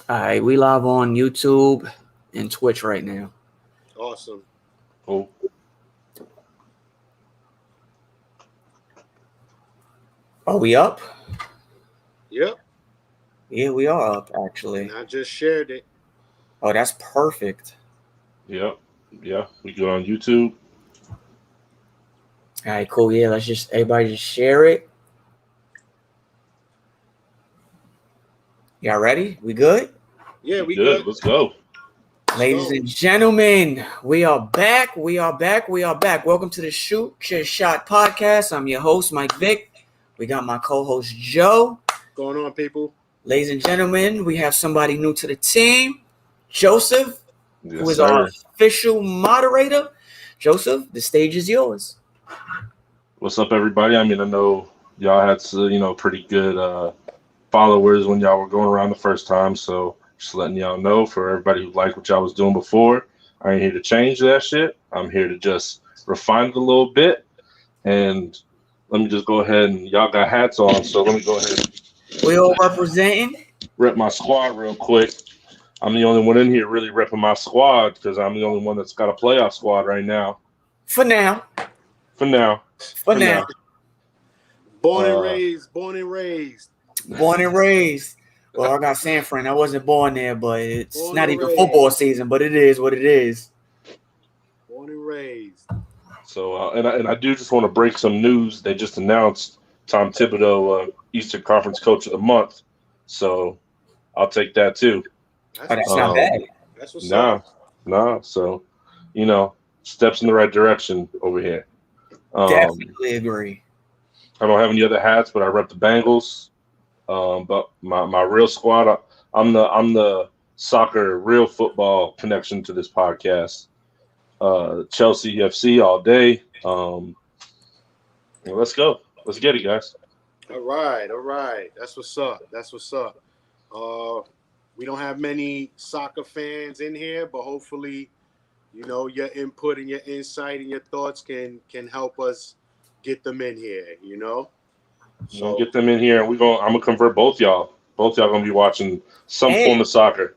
All right, we live on YouTube and Twitch right now. Awesome. Cool. Are we up? Yep. Yeah, we are up, actually. And I just shared it. Oh, that's perfect. Yep. Yeah. We go on YouTube. All right, cool. Yeah, everybody just share it. Y'all ready? We good? Yeah, we good. good. Let's go. Ladies and gentlemen, we are back. We are back. Welcome to the Shoot Your Shot podcast. I'm your host, Mike Vick. We got my co-host, Joe. Going on, people? Ladies and gentlemen, we have somebody new to the team, Joseph, who is our official moderator. Joseph, the stage is yours. What's up, everybody? I mean, I know y'all had pretty good followers when y'all were going around the first time, so just letting y'all know, for everybody who liked what y'all was doing before, I ain't here to change that shit. I'm here to just refine it a little bit. And let me just go ahead, and y'all got hats on, so let me go ahead. We all representing. Rep my squad real quick. I'm the only one in here really repping my squad because I'm the only one that's got a playoff squad right now. For now. For now. Born and raised. Well, I got San Fran. I wasn't born there, but it's born not even football season, but it is what it is. Born and raised. So, and I do just want to break some news. They just announced Tom Thibodeau, Eastern Conference Coach of the Month. So, I'll take that too. That's not bad. That's what's up. Nah. So, steps in the right direction over here. Definitely agree. I don't have any other hats, but I rep the Bengals. But my real squad, I'm the soccer, real football connection to this podcast. Chelsea FC all day. Let's go. Let's get it, guys. All right. That's what's up. We don't have many soccer fans in here, but hopefully, your input and your insight and your thoughts can help us get them in here. So get them in here, and I'm gonna convert both y'all. Both y'all gonna be watching some form of soccer.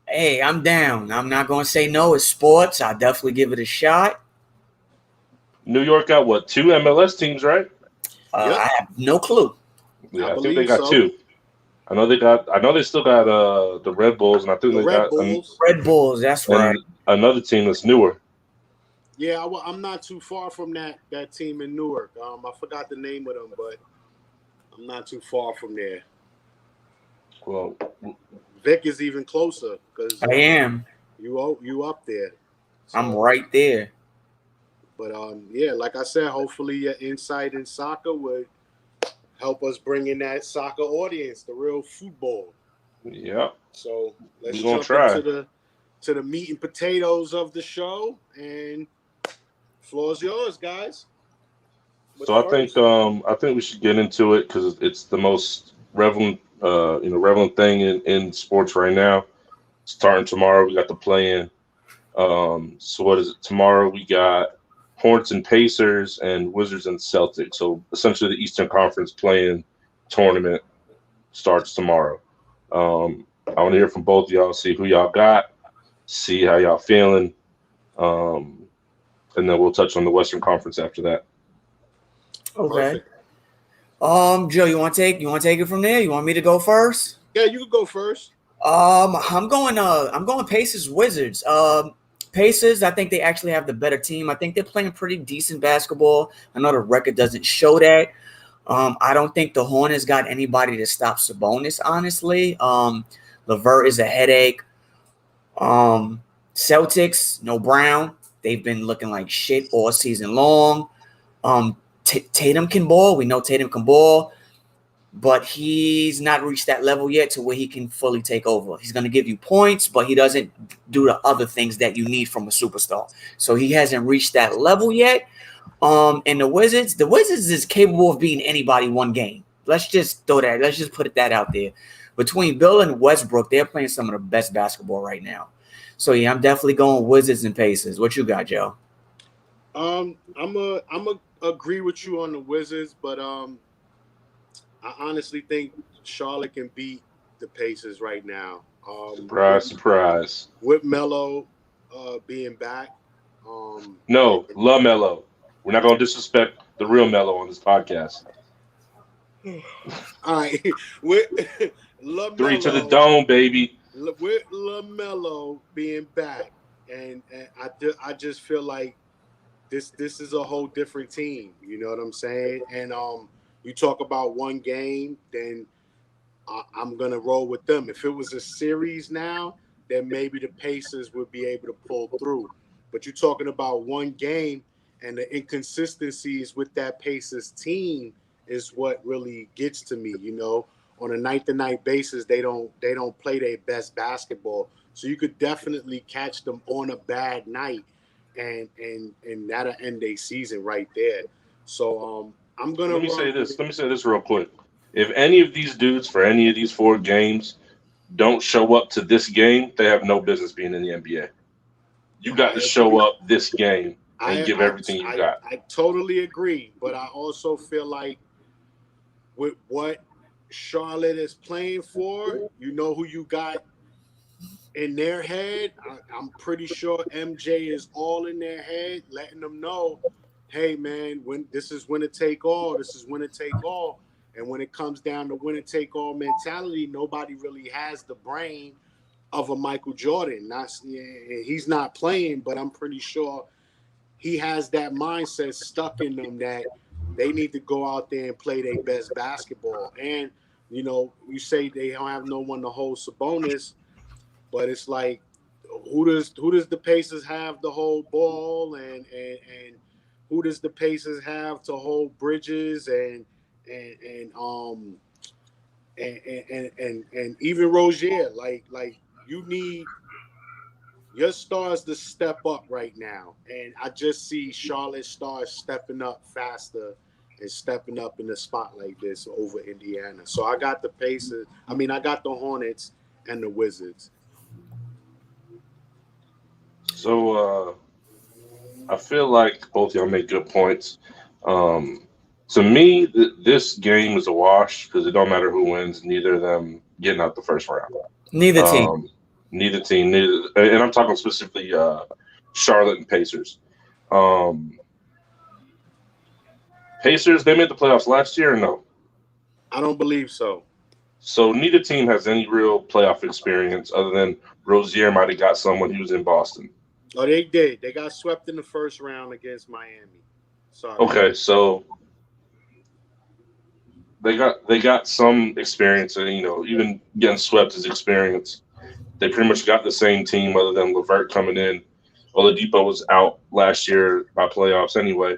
Hey, I'm down. I'm not gonna say no. It's sports. I'll definitely give it a shot. New York got what? 2 MLS teams, right? Yep. I have no clue. Yeah, I think they got 2. I know they still got the Red Bulls, and I think they got Red Bulls. That's right. Another team that's newer. Yeah, I'm not too far from that team in Newark. I forgot the name of them, but I'm not too far from there. Well, Vic is even closer because I am. You up there. So, I'm right there. But yeah, like I said, hopefully your insight in soccer would help us bring in that soccer audience, the real football. Yeah. So let's jump into the meat and potatoes of the show, and floor's yours, guys. So I think we should get into it because it's the most relevant thing in sports right now. Starting tomorrow, we got the play-in. So what is it? Tomorrow we got Hornets and Pacers and Wizards and Celtics. So essentially the Eastern Conference play-in tournament starts tomorrow. I want to hear from both of y'all, see who y'all got, see how y'all feeling, and then we'll touch on the Western Conference after that. Okay. Perfect. Joe, you want to take it from there? You want me to go first? Yeah, you can go first. I'm going Pacers Wizards. Pacers, I think they actually have the better team. I think they're playing pretty decent basketball. I know the record doesn't show that. I don't think the Hornets got anybody to stop Sabonis, honestly. LeVert is a headache. Celtics, no Brown. They've been looking like shit all season long. Tatum can ball. We know Tatum can ball. But he's not reached that level yet to where he can fully take over. He's going to give you points, but he doesn't do the other things that you need from a superstar. So he hasn't reached that level yet. And the Wizards is capable of beating anybody one game. Let's just put that out there. Between Bill and Westbrook, they're playing some of the best basketball right now. So yeah, I'm definitely going Wizards and Pacers. What you got, Joe? I'm a agree with you on the Wizards, but I honestly think Charlotte can beat the Pacers right now. Surprise. With Melo being back. No, LaMelo. We're not going to disrespect the real Melo on this podcast. All right, with 3 to the LaMelo, dome, baby. with LaMelo being back, and I just feel like this is a whole different team. You know what I'm saying? And you talk about one game, then I'm gonna roll with them. If it was a series now, then maybe the Pacers would be able to pull through. But you're talking about one game, and the inconsistencies with that Pacers team is what really gets to me. You know, on a night-to-night basis, they don't play their best basketball. So you could definitely catch them on a bad night, and that'll end their season right there. So I'm gonna Let me say run this. with. Let me say this real quick. If any of these dudes for any of these 4 games don't show up to this game, they have no business being in the NBA. You got I to show agree. up this game and I, give I everything you I got. I totally agree, but I also feel like with what Charlotte is playing for, you know who you got in their head. I'm pretty sure MJ is all in their head, letting them know, hey man, when this is winner take all, this is winner take all. And when it comes down to winner take all mentality, nobody really has the brain of a Michael Jordan. He's not playing, but I'm pretty sure he has that mindset stuck in them that they need to go out there and play their best basketball. And you know, you say they don't have no one to hold Sabonis, but it's like, who does the Pacers have to hold Ball, and who does the Pacers have to hold Bridges and and um and even Rozier? Like you need your stars to step up right now. And I just see Charlotte stars stepping up faster and stepping up in the spot like this over Indiana. So I got the Pacers. I mean, I got the Hornets and the Wizards. So I feel like both y'all make good points. Um, to me, this game is a wash because it don't matter who wins. Neither of them getting out the first round. Neither team. Neither team, and I'm talking specifically Charlotte and Pacers. Um, Pacers, they made the playoffs last year or no? I don't believe so. So neither team has any real playoff experience other than Rozier might have got some when he was in Boston. Oh, they did. They got swept in the first round against Miami. Sorry. Okay, so they got some experience, and even getting swept is experience. They pretty much got the same team other than LeVert coming in. Oladipo was out last year by playoffs anyway.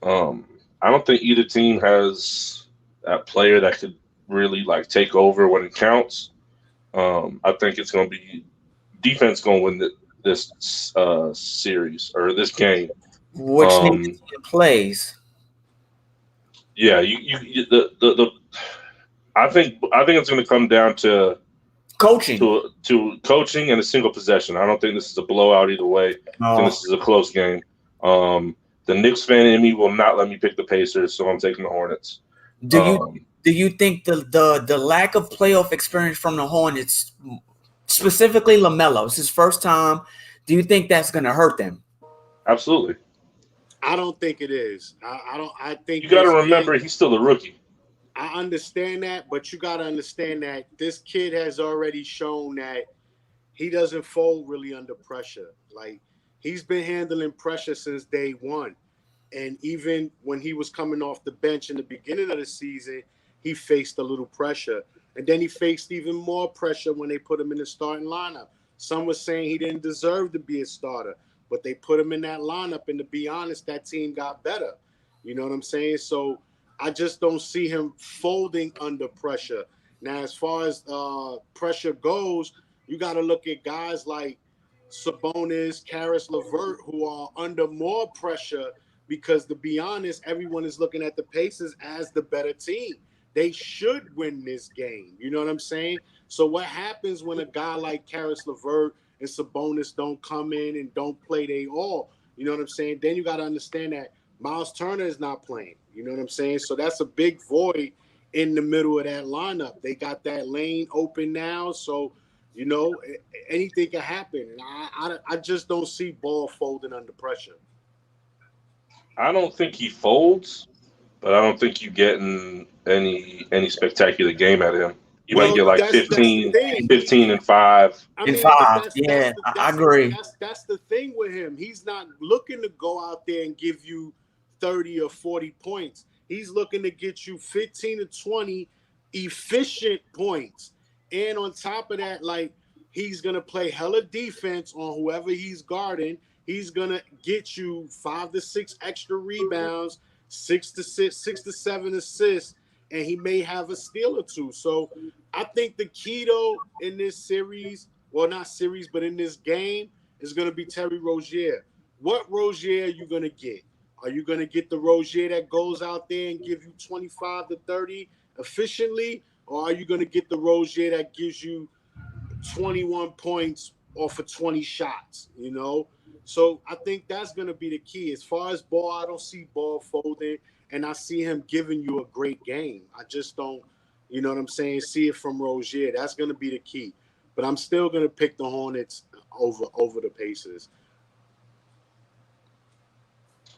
I don't think either team has that player that could really take over when it counts. I think it's going to be defense going to win this series or this game. Which neither Um, team plays. yeah, the I think it's going to come down to Coaching. coaching and a single possession. I don't think this is a blowout either way. I think this is a close game. The Knicks fan in me will not let me pick the Pacers, so I'm taking the Hornets. Do you think the lack of playoff experience from the Hornets, specifically LaMelo, it's his first time? Do you think that's going to hurt them? Absolutely. I don't think it is. I don't. I think you got to remember he's still a rookie. I understand that, but you got to understand that this kid has already shown that he doesn't fold really under pressure. Like, he's been handling pressure since day one. And even when he was coming off the bench in the beginning of the season, he faced a little pressure. And then he faced even more pressure when they put him in the starting lineup. Some were saying he didn't deserve to be a starter, but they put him in that lineup. And to be honest, that team got better. You know what I'm saying? So I just don't see him folding under pressure. Now, as far as pressure goes, you got to look at guys like Sabonis, Karis LeVert, who are under more pressure because, to be honest, everyone is looking at the Pacers as the better team. They should win this game. You know what I'm saying? So what happens when a guy like Karis LeVert and Sabonis don't come in and don't play they all? You know what I'm saying? Then you got to understand that Miles Turner is not playing. You know what I'm saying? So that's a big void in the middle of that lineup. They got that lane open now, so anything can happen. And I just don't see Ball folding under pressure. I don't think he folds, but I don't think you getting any spectacular game at him. You might Well, get like that's the thing. 15 and 5. I In mean, but five, that's yeah, the I agree. that's the thing with him. He's not looking to go out there and give you 30 or 40 points. He's looking to get you 15 to 20 efficient points. And on top of that, like, he's gonna play hella defense on whoever he's guarding. He's gonna get you 5 to 6 extra rebounds, 6 to 7 assists, and he may have a steal or two. So I think the key though in this series, well, not series, but in this game, is going to be Terry Rozier. What Rozier are you going to get? Are you going to get the Rozier that goes out there and give you 25 to 30 efficiently, or are you going to get the Rozier that gives you 21 points off of 20 shots? So I think that's going to be the key. As far as Ball, I don't see Ball folding, and I see him giving you a great game. I just don't. You know what I'm saying? See it from Rozier. That's going to be the key. But I'm still going to pick the Hornets over the Pacers.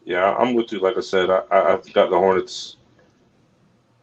Yeah, I'm with you. Like I said, I've got the Hornets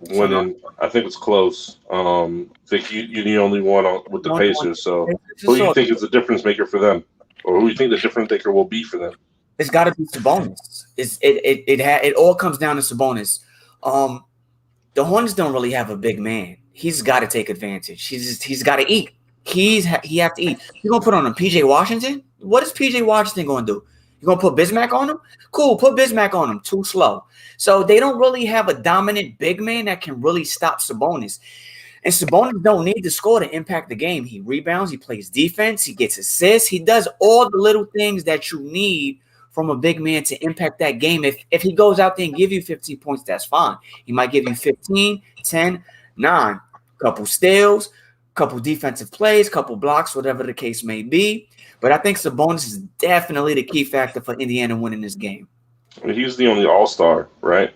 winning. I think it's close. Vic, you're the only one with the Pacers. So who do you think is the difference maker for them? Or who do you think the difference maker will be for them? It's got to be Sabonis. It all comes down to Sabonis. The Hornets don't really have a big man. He's got to take advantage. He's got to eat. He have to eat. You're gonna put on a PJ Washington? What is PJ Washington gonna do? You gonna put Bismack on him? Cool, put Bismack on him. Too slow. So they don't really have a dominant big man that can really stop Sabonis. And Sabonis don't need to score to impact the game. He rebounds, he plays defense, he gets assists, he does all the little things that you need from a big man to impact that game. If he goes out there and give you 15 points, that's fine. He might give you 15, 10, 9, couple steals, couple defensive plays, couple blocks, whatever the case may be. But I think Sabonis is definitely the key factor for Indiana winning this game. I mean, he's the only All-Star, right?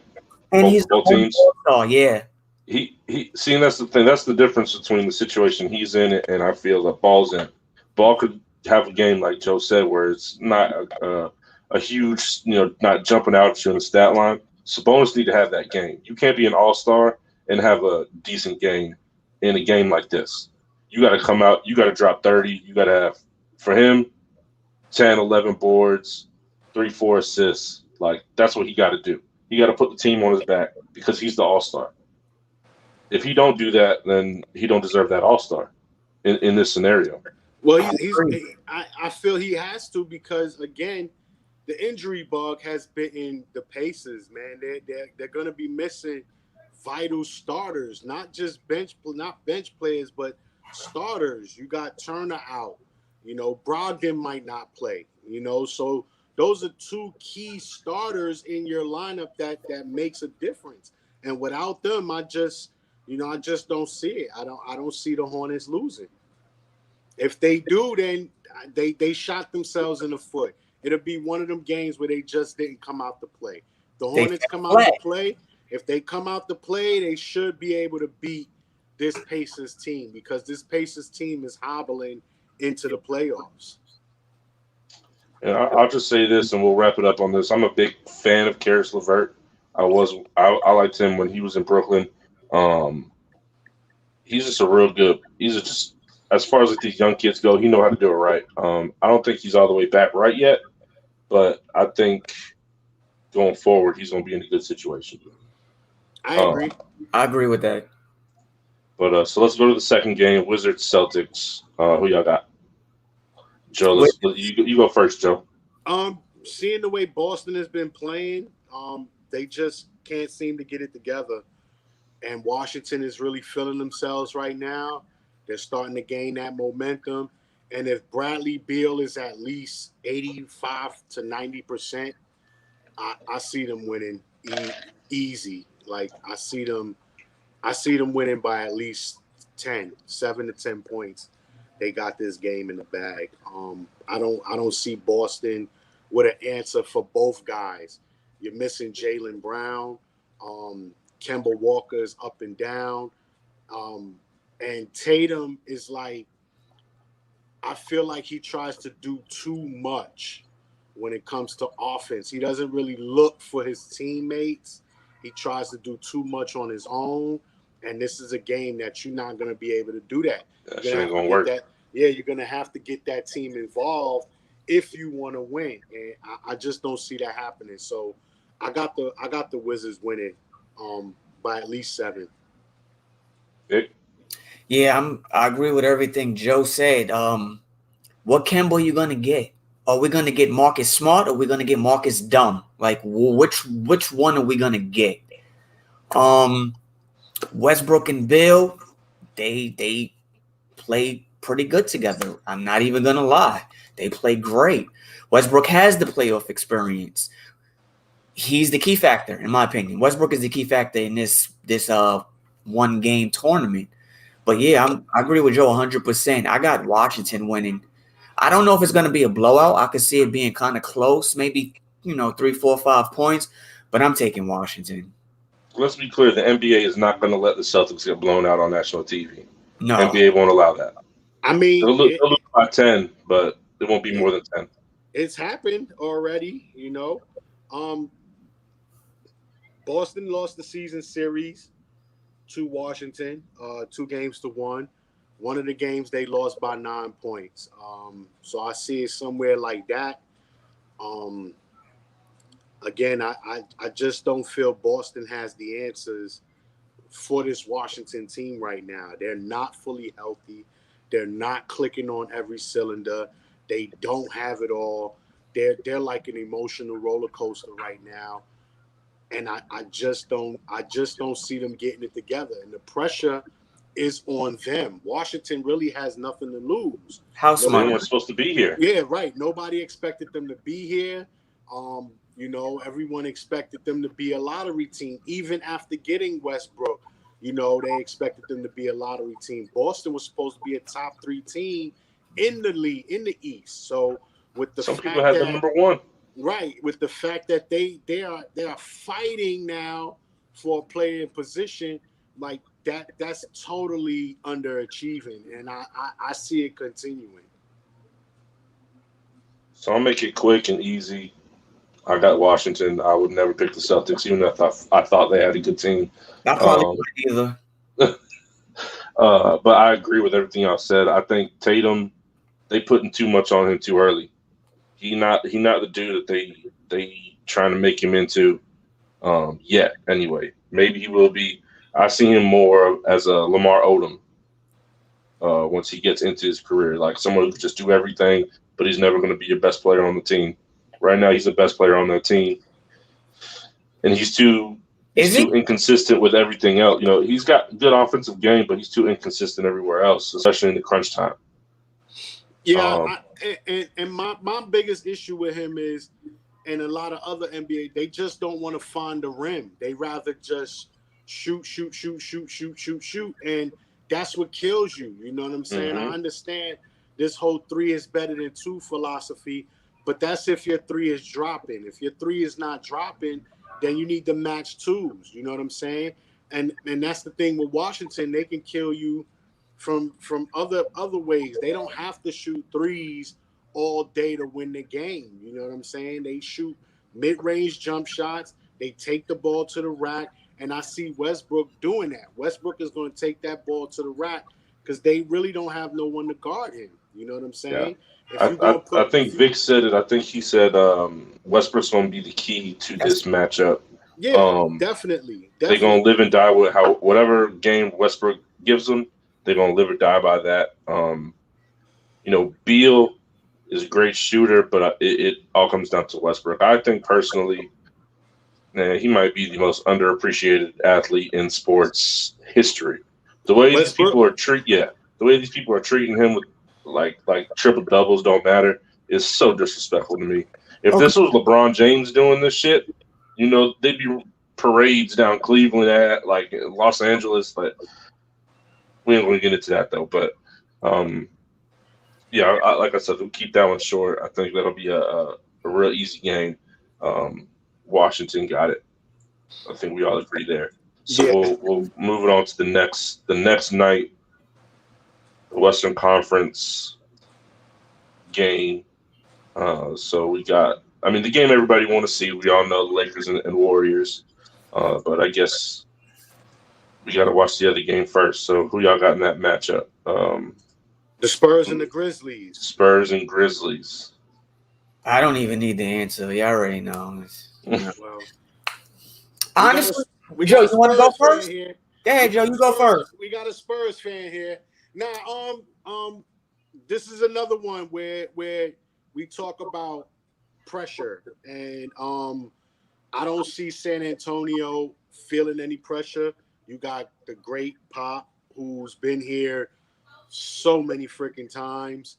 And he's both the teams. All-Star, yeah. He seeing that's the thing. That's the difference between the situation he's in and I feel that Ball's in. Ball could have a game like Joe said where it's not a huge, not jumping out at you in the stat line. Sabonis need to have that game. You can't be an all-star and have a decent game in a game like this. You got to come out. You got to drop 30. You got to have, for him, 10, 11 boards, 3, 4 assists. Like, that's what he got to do. He got to put the team on his back because he's the all-star. If he don't do that, then he don't deserve that all-star in this scenario. Well, I feel he has to because, again, the injury bug has bitten the Pacers, man. They're going to be missing vital starters, not bench players, but starters. You got Turner out. Brogdon might not play. So those are two key starters in your lineup that makes a difference. And without them, I just don't see it. I don't see the Hornets losing. If they do, then they shot themselves in the foot. It'll be one of them games where they just didn't come out to play. The Hornets come out to play. If they come out to play, they should be able to beat this Pacers team because this Pacers team is hobbling into the playoffs. And I'll just say this, and we'll wrap it up on this. I'm a big fan of Karis LeVert. I liked him when he was in Brooklyn. He's just a real good. Just as far as like these young kids go, he know how to do it right. I don't think he's all the way back right yet, but I think going forward he's going to be in a good situation. I agree. I agree with that. But so let's go to the second game: Wizards Celtics. Who y'all got? Joe, you go first, Joe. Seeing the way Boston has been playing, they just can't seem to get it together. And Washington is really feeling themselves right now. They're starting to gain that momentum. And if Bradley Beal is at least 85 to 90%, I see them winning easy. Like I see them winning by at least 7 to 10 points. They got this game in the bag. I don't see Boston with an answer for both guys. You're missing Jaylen Brown. Kemba Walker is up and down. And Tatum is like, I feel like he tries to do too much when it comes to offense. He doesn't really look for his teammates. He tries to do too much on his own. And this is a game that you're not going to be able to do that. That You're shit going ain't to have gonna to work. get that. Yeah, you're going to have to get that team involved if you want to win. And I just don't see that happening. So I got the Wizards winning by at least 7. Vic? Yeah, I agree with everything Joe said. What Kemba you gonna get? Are we gonna get Marcus Smart or are we gonna get Marcus Dumb? Like which one are we gonna get? Um, Westbrook and Bill, they play pretty good together. I'm not even gonna lie. They play great. Westbrook has the playoff experience. He's the key factor, in my opinion. Westbrook is the key factor in this one game tournament. But yeah, I agree with Joe 100%. I got Washington winning. I don't know if it's going to be a blowout. I could see it being kind of close, maybe 3, 4, 5 points. But I'm taking Washington. Let's be clear: the NBA is not going to let the Celtics get blown out on national TV. No, NBA won't allow that. I mean, They'll lose by 10, but it won't be more than 10. it's happened already, Boston lost the season series to Washington, 2-1. One of the games they lost by 9 points. So I see it somewhere like that. Again, I just don't feel Boston has the answers for this Washington team right now. They're not fully healthy. They're not clicking on every cylinder. They don't have it all. They're like an emotional roller coaster right now. And I just don't see them getting it together. And the pressure is on them. Washington really has nothing to lose. House They money. weren't supposed to be here. Yeah, right. Nobody expected them to be here. Everyone expected them to be a lottery team, even after getting Westbrook. They expected them to be a lottery team. Boston was supposed to be a top 3 team in the league, in the East. So with the Some fact people had them number 1. right, with the fact that they are fighting now for a player in position, like that's totally underachieving, and I see it continuing. So I'll make it quick and easy. I got Washington. I would never pick the Celtics, even if I thought they had a good team. I probably wouldn't either. But I agree with everything y'all said. I think Tatum, they putting too much on him too early. He not the dude that they trying to make him into yet. Anyway, maybe he will be. I see him more as a Lamar Odom once he gets into his career, like someone who can just do everything, but he's never going to be your best player on the team. Right now, he's the best player on that team, and he's too inconsistent with everything else. He's got good offensive game, but he's too inconsistent everywhere else, especially in the crunch time. Yeah, and my biggest issue with him is, and a lot of other NBA, they just don't want to find the rim. They rather just shoot, and that's what kills you. You know what I'm saying? Mm-hmm. I understand this whole 3 is better than 2 philosophy, but that's if your 3 is dropping. If your 3 is not dropping, then you need to match 2s. You know what I'm saying? And that's the thing with Washington. They can kill you from other ways. They don't have to shoot 3s all day to win the game. You know what I'm saying? They shoot mid-range jump shots. They take the ball to the rack, and I see Westbrook doing that. Westbrook is going to take that ball to the rack because they really don't have no one to guard him. You know what I'm saying? Yeah. I think Vic said it. I think he said Westbrook's going to be the key to this matchup. Yeah, definitely. They're going to live and die with whatever game Westbrook gives them. They're going to live or die by that. Beal is a great shooter, but it all comes down to Westbrook. I think personally, he might be the most underappreciated athlete in sports history. The way these people are treating him with like triple doubles don't matter is so disrespectful to me. If this was LeBron James doing this shit, they'd be parades down Cleveland at like Los Angeles, but we ain't going to get into that though. But yeah, like I said, we'll keep that one short. I think that'll be a real easy game. Washington got it. I think we all agree there. So we'll move it on to the next night, the Western Conference game. So we got, I mean, the game everybody want to see. We all know the Lakers and Warriors, but I guess we got to watch the other game first. So who y'all got in that matchup? The Spurs and the Grizzlies. Spurs and Grizzlies. I don't even need the answer. You already know. Well, honestly, we Joe, got you want to go first? Here. Go ahead, Joe. You go first. We got a Spurs fan here. Now, this is another one where we talk about pressure, and I don't see San Antonio feeling any pressure. You got the great Pop, who's been here so many freaking times.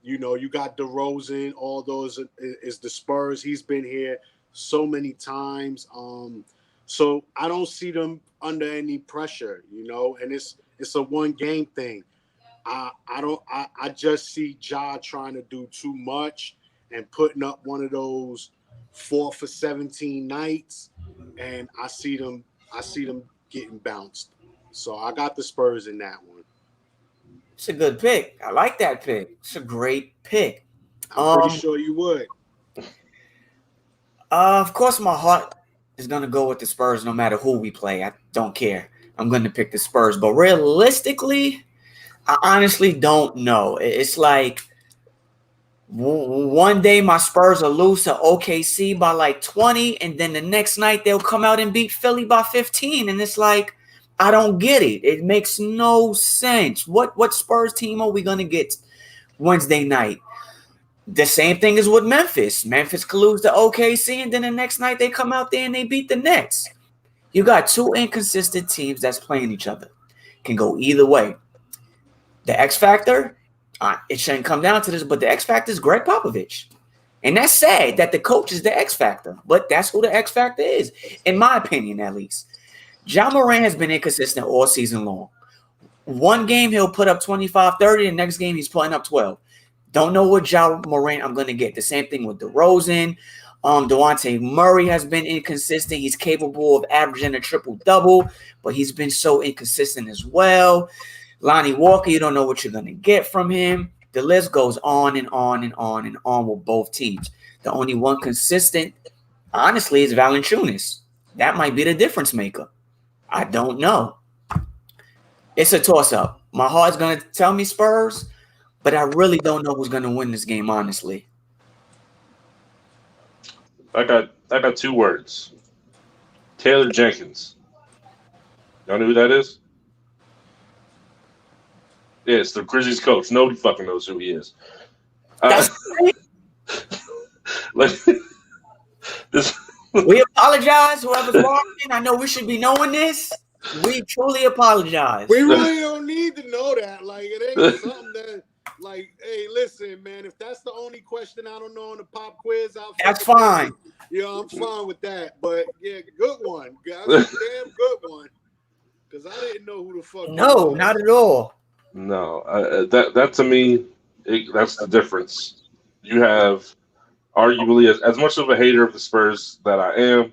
You got DeRozan, all those is the Spurs. He's been here so many times. So I don't see them under any pressure, and it's a one game thing. I just see Ja trying to do too much and putting up one of those 4 for 17 nights, and I see them getting bounced. So I got the Spurs in that one. It's a good pick. I like that pick. It's a great pick. I'm pretty sure you would. Of course, my heart is going to go with the Spurs no matter who we play. I don't care. I'm going to pick the Spurs. But realistically, I honestly don't know. It's like one day my Spurs will lose to OKC by like 20, and then the next night they'll come out and beat Philly by 15. And it's like, I don't get it. It makes no sense. What Spurs team are we going to get Wednesday night? The same thing is with Memphis. Memphis could lose to OKC, and then the next night they come out there and they beat the Nets. You got two inconsistent teams that's playing each other. Can go either way. The X Factor, it shouldn't come down to this, but the X Factor is Greg Popovich. And that's sad that the coach is the X Factor, but that's who the X Factor is, in my opinion at least. Ja Morant has been inconsistent all season long. One game he'll put up 25, 30, the next game he's putting up 12. Don't know what Ja Morant I'm going to get. The same thing with DeRozan. Dejounte Murray has been inconsistent. He's capable of averaging a triple-double, but he's been so inconsistent as well. Lonnie Walker, you don't know what you're going to get from him. The list goes on and on and on and on with both teams. The only one consistent, honestly, is Valanciunas. That might be the difference maker. I don't know. It's a toss-up. My heart's going to tell me Spurs, but I really don't know who's going to win this game, honestly. I got 2 words. Taylor Jenkins. Y'all know who that is? Yeah, it's the Grizzlies coach. Nobody fucking knows who he is. We apologize, whoever's watching. I know we should be knowing this. We truly apologize. We really don't need to know that. Like, it ain't something that, like, hey, listen, man, if that's the only question I don't know on the pop quiz, that's fine. I'm fine with that. But, yeah, good one. That's a damn good one. Because I didn't know who the fuck. No, not at all. No, that to me, that's the difference. You have arguably, as much of a hater of the Spurs that I am,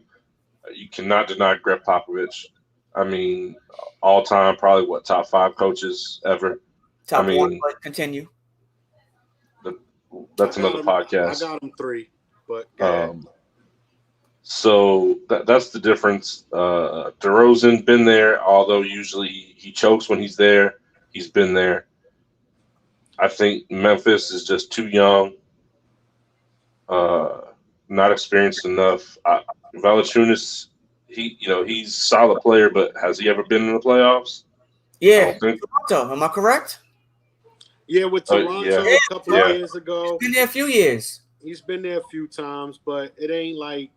you cannot deny Greg Popovich. I mean, all time, probably top 5 coaches ever. Top 1, but continue. That's another podcast. I got him 3, but so that's the difference. DeRozan been there, although usually he chokes when he's there. He's been there. I think Memphis is just too young, not experienced enough. Valanciunas, he's a solid player, but has he ever been in the playoffs? Yeah. Toronto, am I correct? Yeah, with Toronto a couple of years ago. He's been there a few years. He's been there a few times, but it ain't like,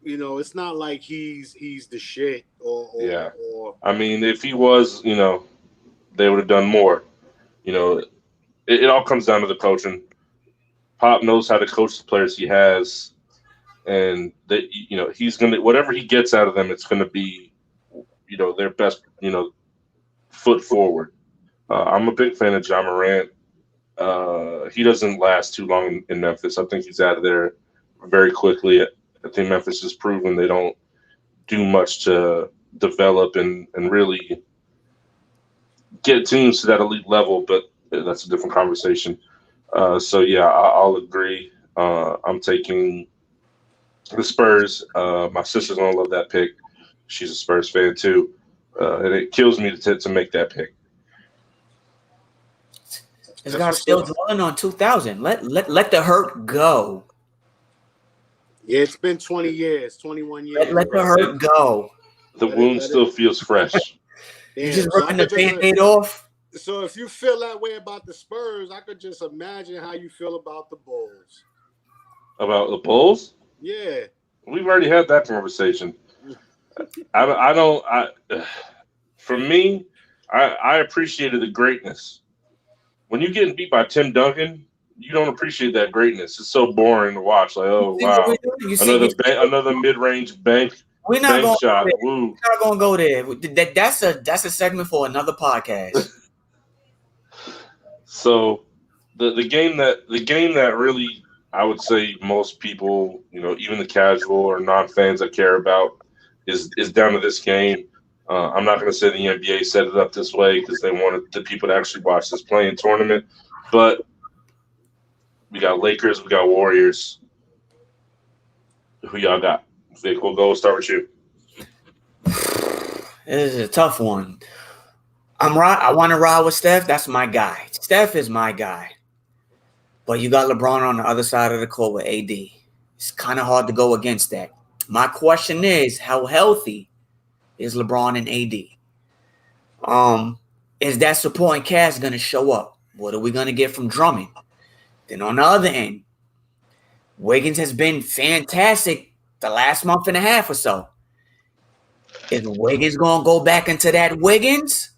it's not like he's the shit or I mean, if he was, they would have done more. It all comes down to the coaching. Pop knows how to coach the players he has, and he's gonna, whatever he gets out of them, it's gonna be, their best, foot forward. I'm a big fan of Ja Morant. He doesn't last too long in Memphis. I think he's out of there very quickly. I think Memphis has proven they don't do much to develop and really get teams to that elite level, but that's a different conversation. So yeah, I'll agree. I'm taking the Spurs. My sister's gonna love that pick. She's a Spurs fan too, and it kills me to make that pick. This guy's still dwelling on 2000. Let the hurt go. Yeah, it's been 20 years, 21 years. Let the hurt go. The wound still feels fresh. You just ripping the Band-Aid off? So if you feel that way about the Spurs, I could just imagine how you feel about the Bulls. About the Bulls? Yeah. We've already had that conversation. For me, I appreciated the greatness. When you're getting beat by Tim Duncan, you don't appreciate that greatness. It's so boring to watch. Like, oh wow, another mid-range bank shot. We're not gonna go there. That's a segment for another podcast. So the game that really, I would say, most people, even the casual or non-fans that care about is down to this game. I'm not going to say the NBA set it up this way because they wanted the people to actually watch this playing tournament, but we got Lakers, we got Warriors. Who y'all got? Vic, we'll start with you. This is a tough one. I want to ride with Steph. That's my guy. Steph is my guy. But you got LeBron on the other side of the court with AD. It's kind of hard to go against that. My question is, how healthy is LeBron and AD? Is that supporting cast going to show up? What are we going to get from Drummond? Then on the other end, Wiggins has been fantastic the last month and a half or so. Is Wiggins going to go back into that Wiggins?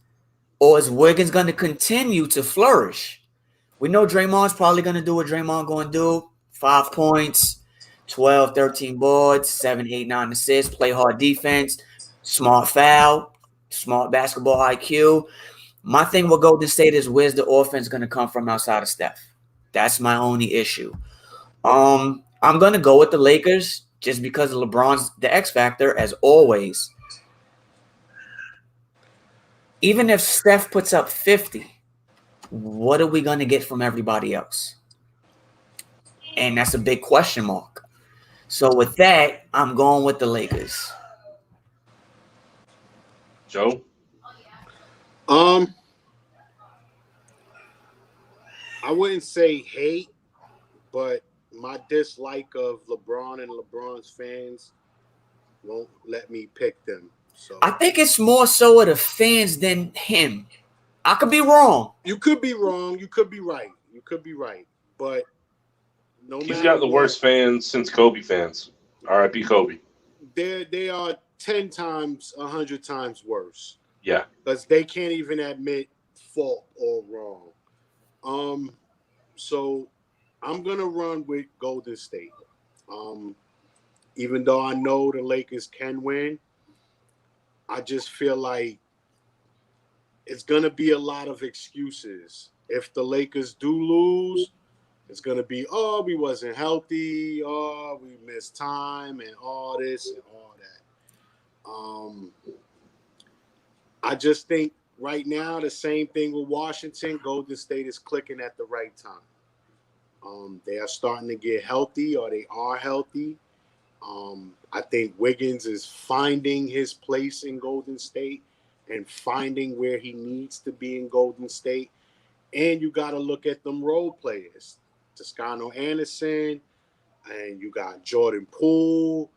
Or is Wiggins going to continue to flourish? We know Draymond's probably going to do what Draymond going to do. 5 points, 12, 13 boards, 7, 8, 9 assists, play hard defense, smart foul, smart basketball IQ. My thing with Golden State is where's the offense going to come from outside of Steph? That's my only issue. I'm going to go with the Lakers just because LeBron's the X factor as always. Even if Steph puts up 50, what are we going to get from everybody else? And that's a big question mark. So with that, I'm going with the Lakers. Joe? I wouldn't say hate, but my dislike of LeBron and LeBron's fans won't let me pick them. So I think it's more so of the fans than him. I could be wrong. You could be wrong. You could be right. But he's got the worst fans since Kobe fans. R.I.P. Kobe. They are 10 times, 100 times worse. Yeah. Because they can't even admit fault or wrong. So I'm gonna run with Golden State. Even though I know the Lakers can win, I just feel like it's going to be a lot of excuses. If the Lakers do lose, it's going to be, oh, we wasn't healthy, oh, we missed time, and all this and all that. I just think right now, the same thing with Washington, Golden State is clicking at the right time. They are starting to get healthy, or they are healthy. I think Wiggins is finding his place in Golden State and finding where he needs to be in Golden State. And you got to look at them role players. Toscano Anderson, and you got Jordan Poole,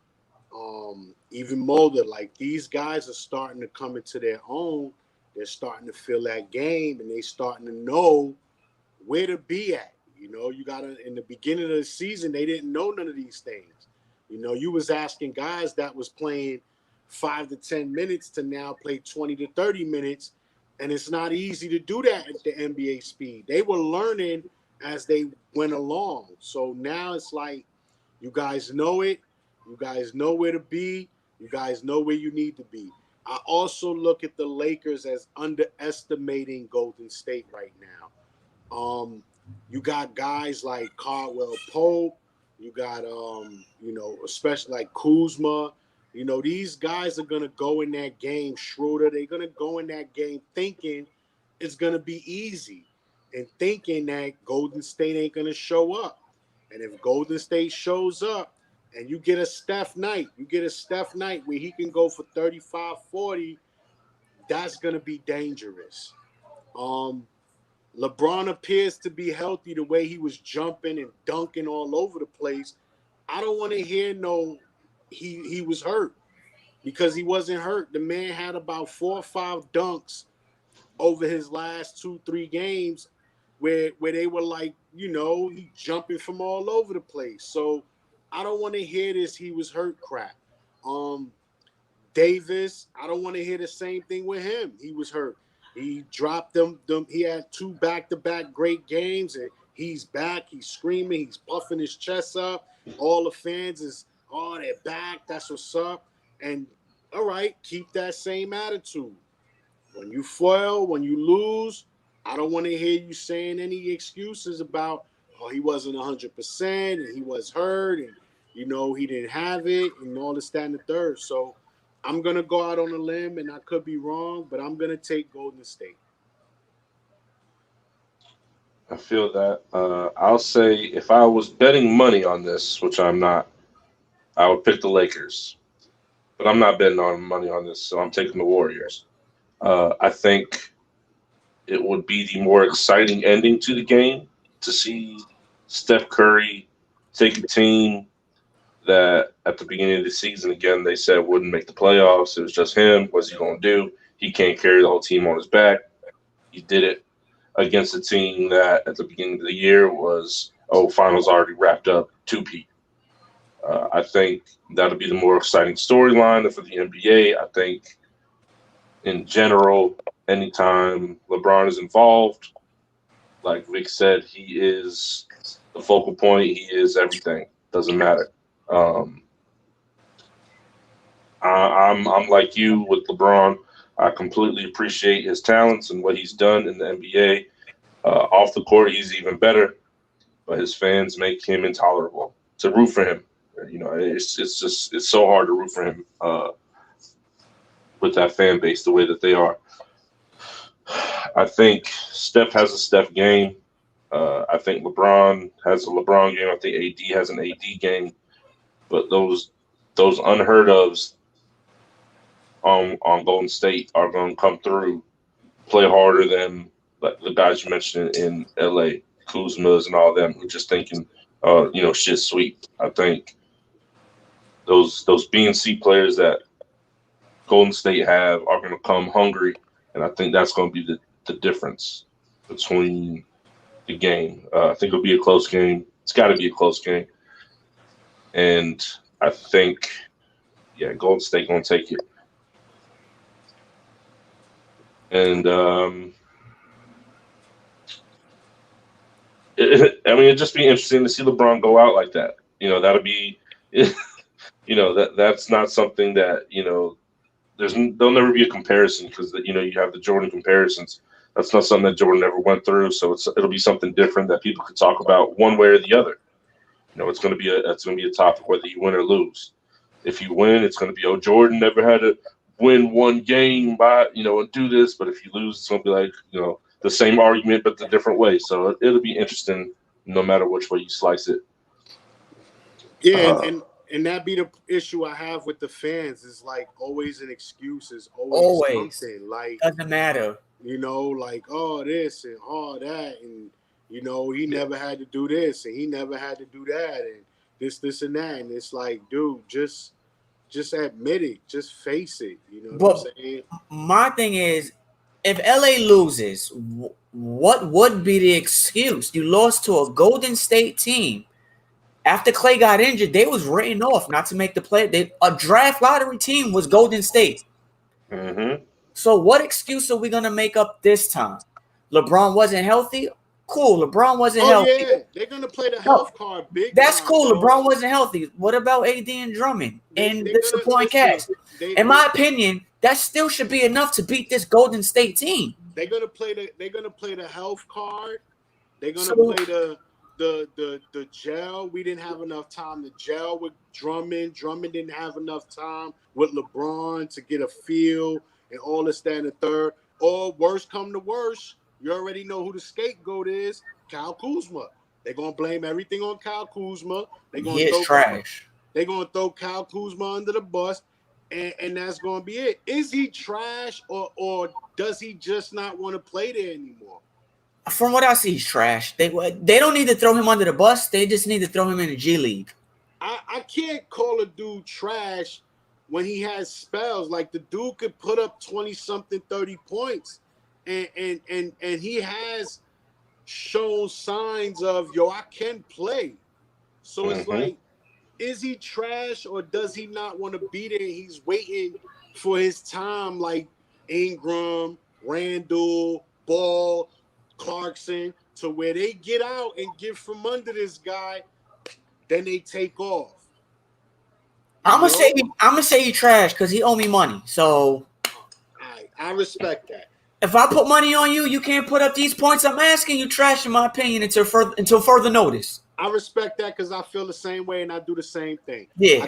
even Mulder. Like, these guys are starting to come into their own. They're starting to feel that game, and they're starting to know where to be at. You got to, in the beginning of the season, they didn't know none of these things. You was asking guys that was playing 5 to 10 minutes to now play 20 to 30 minutes, and it's not easy to do that at the NBA speed. They were learning as they went along. So now it's like, you guys know it. You guys know where to be. You guys know where you need to be. I also look at the Lakers as underestimating Golden State right now. You got guys like Caldwell Pope, You got especially like Kuzma. These guys are gonna go in that game. Schroeder, they're gonna go in that game thinking it's gonna be easy and thinking that Golden State ain't gonna show up. And if Golden State shows up and you get a Steph night, where he can go for 35, 40, that's gonna be dangerous. Um, LeBron appears to be healthy the way he was jumping and dunking all over the place. I don't want to hear he was hurt, because he wasn't hurt. The man had about 4 or 5 dunks over his last 2-3 games where they were like, he jumping from all over the place. So I don't want to hear this he was hurt crap. Davis, I don't want to hear the same thing with him. He was hurt. He dropped them. He had 2 back-to-back great games, and he's back. He's screaming. He's puffing his chest up. All the fans is, oh, they're back. That's what's up. And all right, keep that same attitude. When you foil, when you lose, I don't want to hear you saying any excuses about, oh, he wasn't 100% and he was hurt and, he didn't have it and all this, that, and the third. So I'm going to go out on a limb, and I could be wrong, but I'm going to take Golden State. I feel that. I'll say if I was betting money on this, which I'm not, I would pick the Lakers. But I'm not betting on money on this, so I'm taking the Warriors. I think it would be the more exciting ending to the game to see Steph Curry take a team that at the beginning of the season, again, they said wouldn't make the playoffs. It was just him. What's he going to do? He can't carry the whole team on his back. He did it against a team that at the beginning of the year was, finals already wrapped up, 2-peat. I think that'll be the more exciting storyline for the NBA. I think in general, anytime LeBron is involved, like Vic said, he is the focal point. He is everything. Doesn't matter. I'm like you with LeBron. I completely appreciate his talents and what he's done in the NBA. Off the court, he's even better, but his fans make him intolerable to root for him. It's so hard to root for him with that fan base the way that they are. I think Steph has a Steph game. I think LeBron has a LeBron game. I think AD has an AD game. But those unheard ofs on Golden State are going to come through, play harder than like the guys you mentioned in LA, Kuzma's and all them, who just thinking, shit's sweet. I think those B and C players that Golden State have are going to come hungry, and I think that's going to be the difference between the game. I think it'll be a close game. It's got to be a close game. And I think, Golden State going to take it. And, it'd just be interesting to see LeBron go out like that. That'll be, that's not something that, there'll never be a comparison because, you have the Jordan comparisons. That's not something that Jordan ever went through. So it'll be something different that people could talk about one way or the other. It's going to be a topic whether you win or lose. If you win, it's going to be, Jordan never had to win one game by, and do this. But if you lose, it's going to be like, the same argument, but the different way. So it'll be interesting no matter which way you slice it. Yeah, and that be the issue I have with the fans is like always an excuse is always something. Like doesn't matter. Like, oh, this and all that. And, he never had to do this and he never had to do that and this and that. And it's like, dude, just admit it. Just face it. You know what I'm saying? My thing is, if LA loses, what would be the excuse? You lost to a Golden State team. After Clay got injured, they was written off not to make the play. A draft lottery team was Golden State. Mm-hmm. So what excuse are we going to make up this time? LeBron wasn't healthy? Cool, LeBron wasn't healthy. Yeah, they're going to play the health card big. That's time, cool. bro. LeBron wasn't healthy. What about AD and Drummond and the supporting cast? In my opinion, that still should be enough to beat this Golden State team. They're going to play the health card. They're going to play the gel. We didn't have enough time to gel with Drummond. Drummond didn't have enough time with LeBron to get a feel and all this, that, and the third. Or worst come to worst, you already know who the scapegoat is, Kyle Kuzma. They're gonna blame everything on Kyle Kuzma. He is trash. They're gonna throw Kyle Kuzma under the bus, and that's gonna be it. Is he trash, or does he just not want to play there anymore? From what I see, he's trash. They don't need to throw him under the bus. They just need to throw him in the G League. I can't call a dude trash when he has spells. Like, the dude could put up 20-something, 30 points. And he has shown signs of, I can play. So it's like, is he trash, or does he not want to be there? He's waiting for his time, like Ingram, Randall, Ball, Clarkson, to where they get out and get from under this guy, then they take off. I'm gonna say he trash because he owe me money. So I respect that. If I put money on you, you can't put up these points I'm asking. You trash, in my opinion, until further notice. I respect that because I feel the same way and I do the same thing. Yeah.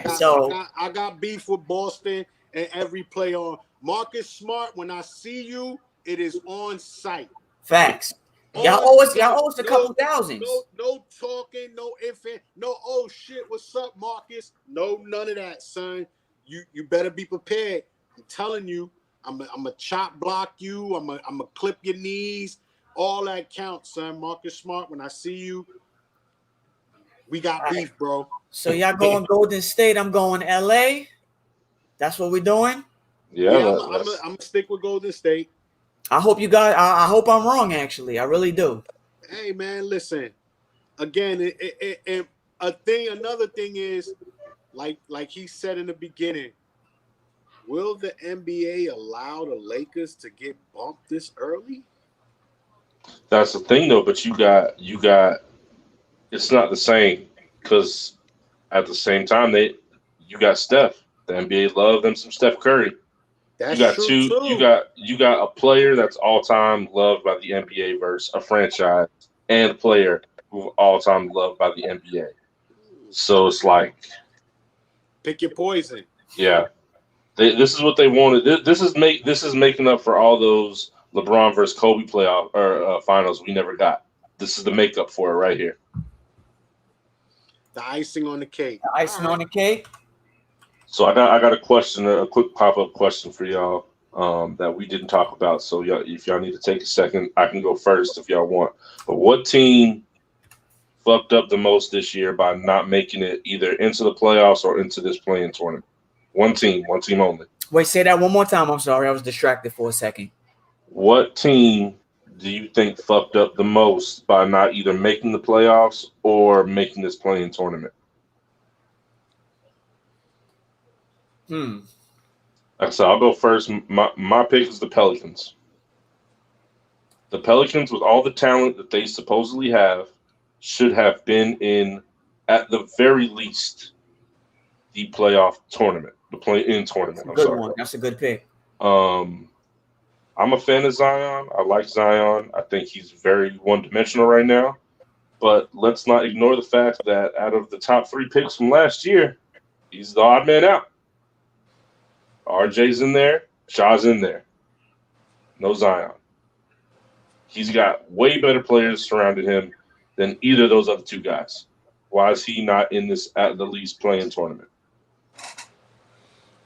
I got beef with Boston and every play on Marcus Smart. When I see you, it is on site. Facts. Y'all owe us a couple thousands. No talking, no infant, no, oh shit, what's up, Marcus? No, none of that, son. You better be prepared. I'm telling you, I'm a chop block you. I'm a clip your knees. All that counts, son. Marcus Smart, when I see you, we got beef, bro. So y'all going Golden State, I'm going LA. That's what we're doing? Yeah, I'm gonna stick with Golden State. I hope you guys. I hope I'm wrong. Actually, I really do. Hey, man, listen. Again, another thing is, like he said in the beginning, will the NBA allow the Lakers to get bumped this early? That's the thing, though. But you got. It's not the same because at the same time you got Steph. The NBA love them some Steph Curry. That's you got true two. Too. You got a player that's all time loved by the NBA versus a franchise, and a player who all time loved by the NBA. So it's like, pick your poison. Yeah, this is what they wanted. This is making up for all those LeBron versus Kobe playoff or finals we never got. This is the makeup for it right here. The icing on the cake. The icing on the cake. So I got a question, a quick pop-up question for y'all that we didn't talk about. So if y'all need to take a second, I can go first if y'all want. But what team fucked up the most this year by not making it either into the playoffs or into this play-in tournament? One team only. Wait, say that one more time. I'm sorry, I was distracted for a second. What team do you think fucked up the most by not either making the playoffs or making this play-in tournament? So I'll go first. My pick is the Pelicans. The Pelicans, with all the talent that they supposedly have, should have been in, at the very least, the playoff tournament, the play-in tournament. One. That's a good pick. I'm a fan of Zion. I like Zion. I think he's very one-dimensional right now. But let's not ignore the fact that out of the top 3 picks from last year, he's the odd man out. RJ's in there. Shaw's in there. No Zion. He's got way better players surrounding him than either of those other 2 guys. Why is he not in this at the least play-in tournament?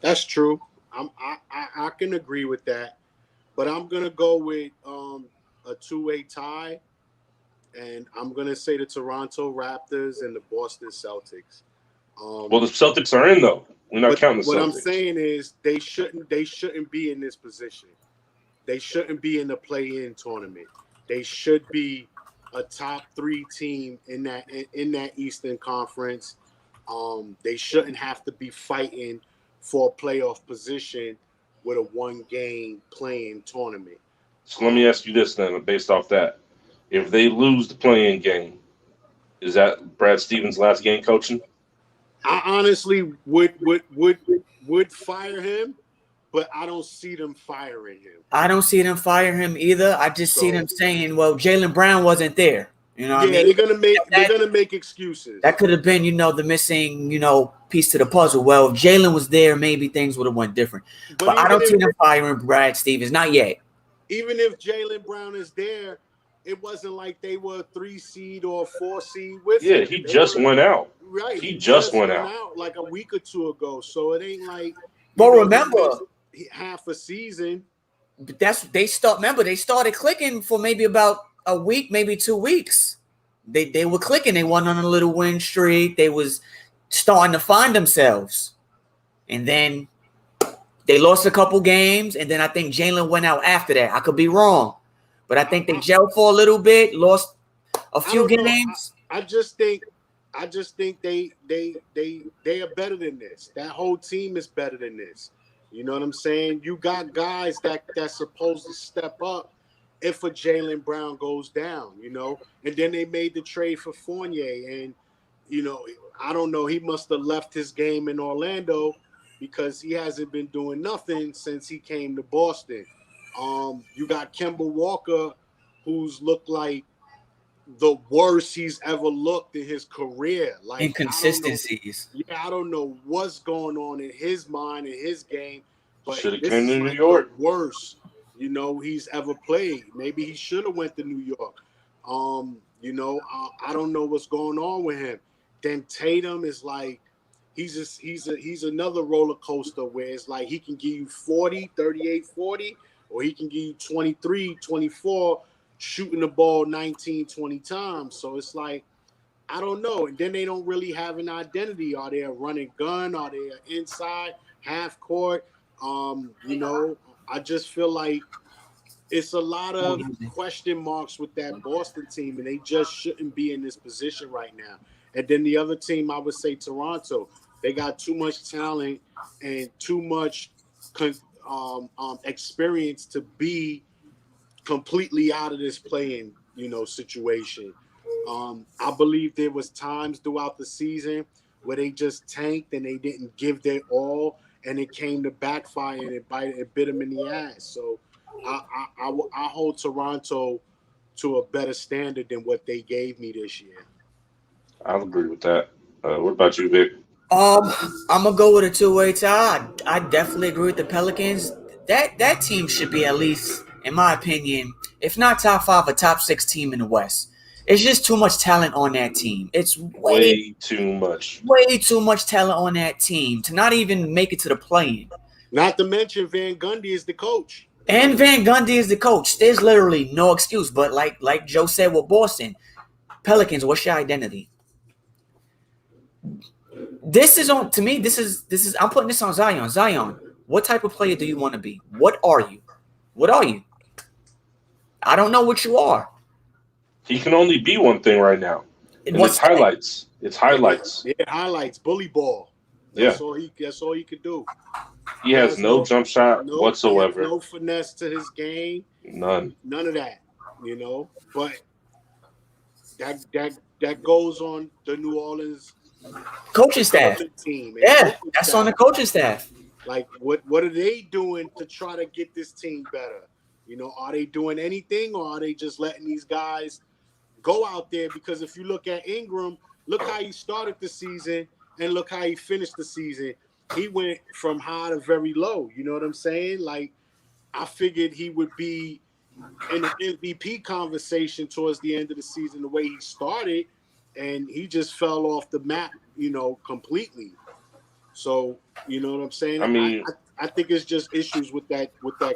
That's true. I can agree with that. But I'm going to go with a 2-way tie, and I'm going to say the Toronto Raptors and the Boston Celtics. Well, the Celtics are in, though. We're not counting the Celtics. What I'm saying is they shouldn't be in this position. They shouldn't be in the play-in tournament. They should be a top 3 team in that Eastern Conference. They shouldn't have to be fighting for a playoff position with a 1-game play-in tournament. So let me ask you this then, based off that. If they lose the play-in game, is that Brad Stevens' last game coaching? I honestly would fire him, but I don't see them firing him. I don't see them fire him either. I just see them saying, well, Jaylen Brown wasn't there. You know what I Yeah, mean? they're gonna make excuses. That could have been, the missing, piece to the puzzle. Well, if Jalen was there, maybe things would have went different. But I don't see them firing Brad Stevens, not yet. Even if Jaylen Brown is there, it wasn't like they were a 3 seed or a 4 seed with him. Yeah, he just went out. Right, he just went out like a week or two ago. So it ain't like. But remember, half a season. But they started clicking for maybe about a week, maybe 2 weeks. They were clicking. They went on a little win streak. They was starting to find themselves. And then they lost a couple games. And then I think Jalen went out after that. I could be wrong. But I think they gelled for a little bit, lost a few games. I just think they are better than this. That whole team is better than this. You know what I'm saying? You got guys that's supposed to step up if a Jaylen Brown goes down, And then they made the trade for Fournier. And, I don't know. He must have left his game in Orlando because he hasn't been doing nothing since he came to Boston. You got Kemba Walker, who's looked like the worst he's ever looked in his career. Like inconsistencies. I don't know what's going on in his mind, in his game. But should have this came is to New York. The worst, he's ever played. Maybe he should have went to New York. I don't know what's going on with him. Then Tatum is like, he's another roller coaster where it's like he can give you 40, 38, 40, or he can give you 23, 24, shooting the ball 19, 20 times. So it's like, I don't know. And then they don't really have an identity. Are they a running gun? Are they an inside, half court? I just feel like it's a lot of question marks with that Boston team, and they just shouldn't be in this position right now. And then the other team, I would say Toronto. They got too much talent and too much experience to be completely out of this playing, situation. I believe there was times throughout the season where they just tanked and they didn't give their all, and it came to backfire and it bit them in the ass. So I hold Toronto to a better standard than what they gave me this year. I'll agree with that. What about you, Vic? I'm gonna go with a two-way tie. I definitely agree with the Pelicans. That team should be at least, in my opinion, if not top 5, a top 6 team in the West. It's just too much talent on that team. It's way too much. Way too much talent on that team to not even make it to the play-in. Not to mention Van Gundy is the coach. And Van Gundy is the coach. There's literally no excuse. But like Joe said with Boston, Pelicans, what's your identity? This is I'm putting this on Zion. Zion, what type of player do you want to be? What are you? What are you? I don't know what you are. He can only be one thing right now. And it's highlights. It's highlights. Yeah, highlights. Bully ball. That's all he could do. He has no jump shot whatsoever. No finesse to his game. None of that. But that goes on the New Orleans coaching staff team. That's on the coaching staff. Like what are they doing to try to get this team better? Are they doing anything, or are they just letting these guys go out there? Because if you look at Ingram, look how he started the season and look how he finished the season. He went from high to very low. You know what I'm saying? Like, I figured he would be in the MVP conversation towards the end of the season the way he started, and he just fell off the map, completely. So, you know what I'm saying? I mean, I think it's just issues with that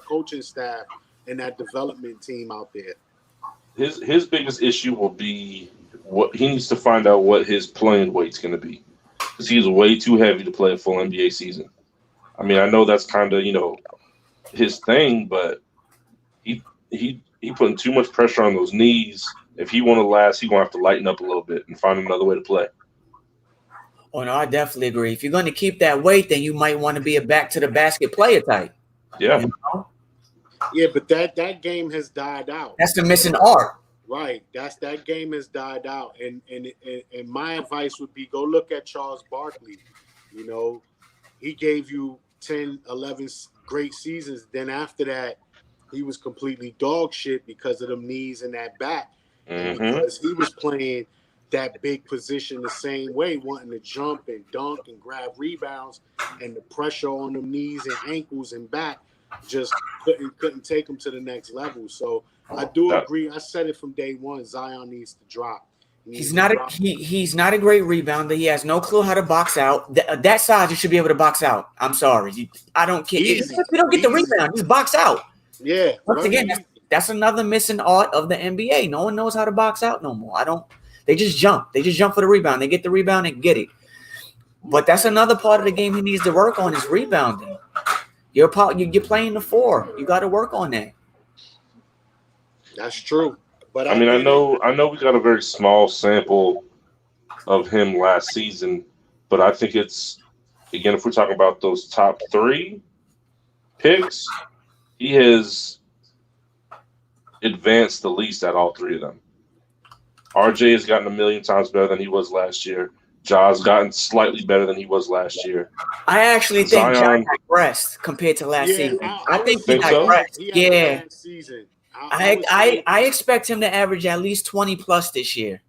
coaching staff and that development team out there. His biggest issue will be what he needs to find out what his playing weight's going to be, because he's way too heavy to play a full NBA season. I mean, I know that's kind of his thing, but he putting too much pressure on those knees. If he want to last, he gonna have to lighten up a little bit and find another way to play. Oh no, I definitely agree. If you're going to keep that weight, then you might want to be a back to the basket player type. Yeah. Yeah, but that game has died out. That's the missing art. Right. That game has died out. And my advice would be go look at Charles Barkley. He gave you 10, 11 great seasons. Then after that, he was completely dog shit because of them knees and that back. And because he was playing that big position the same way, wanting to jump and dunk and grab rebounds, and the pressure on them knees and ankles and back just couldn't take him to the next level. So I do agree. I said it from day one. Zion needs to drop. He's not a great rebounder. He has no clue how to box out. That size, you should be able to box out. I'm sorry. I don't care. If you don't get the rebound, just box out. Yeah. Once again, that's another missing art of the NBA. No one knows how to box out no more. They just jump. They just jump for the rebound. They get the rebound and get it. But that's another part of the game he needs to work on is rebounding. You're playing the 4. You got to work on that. That's true. But I mean, I know we got a very small sample of him last season, but I think it's, again, if we're talking about those top 3 picks, he has advanced the least at all 3 of them. RJ has gotten a million times better than he was last year. Ja's gotten slightly better than he was last year. I actually think Ja digressed compared to last season. I think he digressed. So? Yeah. Season. I expect him to average at least 20 plus this year.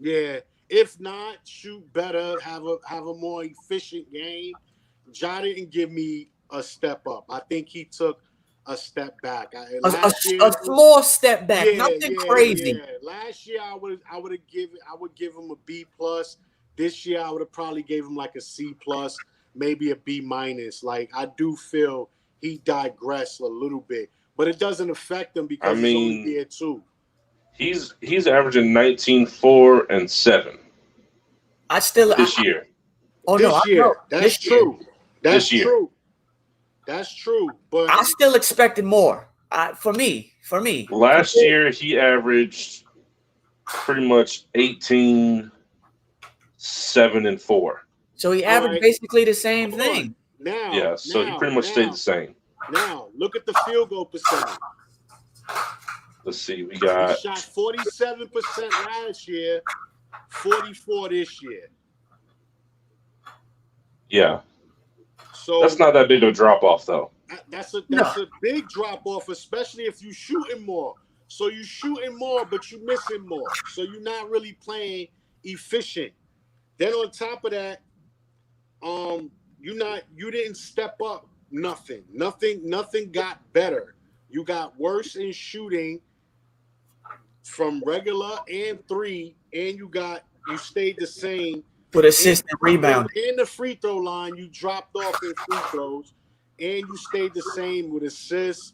Yeah, if not, shoot better, have a more efficient game. Ja didn't give me a step up. I think he took a step back. A small step back, nothing crazy. Yeah. Last year I would give him a B plus. This year I would have probably gave him like a C plus, maybe a B minus. Like I do feel he digressed a little bit. But it doesn't affect him because he's only there 2. He's averaging 19, 4, and 7. This year. Oh no, year. That's true. That's true. That's true. But I still expected more. For me. Last year he averaged pretty much 18, 7, and 4. So he averaged basically the same thing. He pretty much stayed the same. Now, look at the field goal percentage. Let's see. He shot 47% last year, 44 this year. Yeah. So that's not that big of a drop off, though. That's a big drop off, especially if you're shooting more. So you're shooting more, but you're missing more. So you're not really playing efficient. Then on top of that, you didn't step up. Nothing got better. You got worse in shooting from regular and 3, and you stayed the same with assist and rebound. In the free throw line, you dropped off in free throws, and you stayed the same with assists,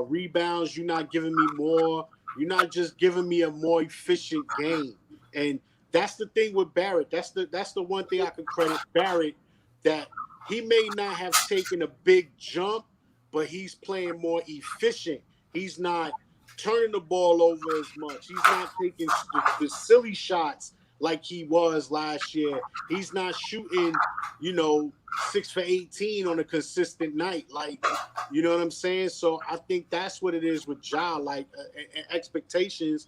rebounds. You're not giving me more. You're not just giving me a more efficient game. And that's the thing with Barrett. That's the one thing I can credit Barrett, that he may not have taken a big jump, but he's playing more efficient. He's not turning the ball over as much. He's not taking the silly shots like he was last year. He's not shooting, 6 for 18 on a consistent night. Like, you know what I'm saying? So I think that's what it is with Ja. Like, expectations,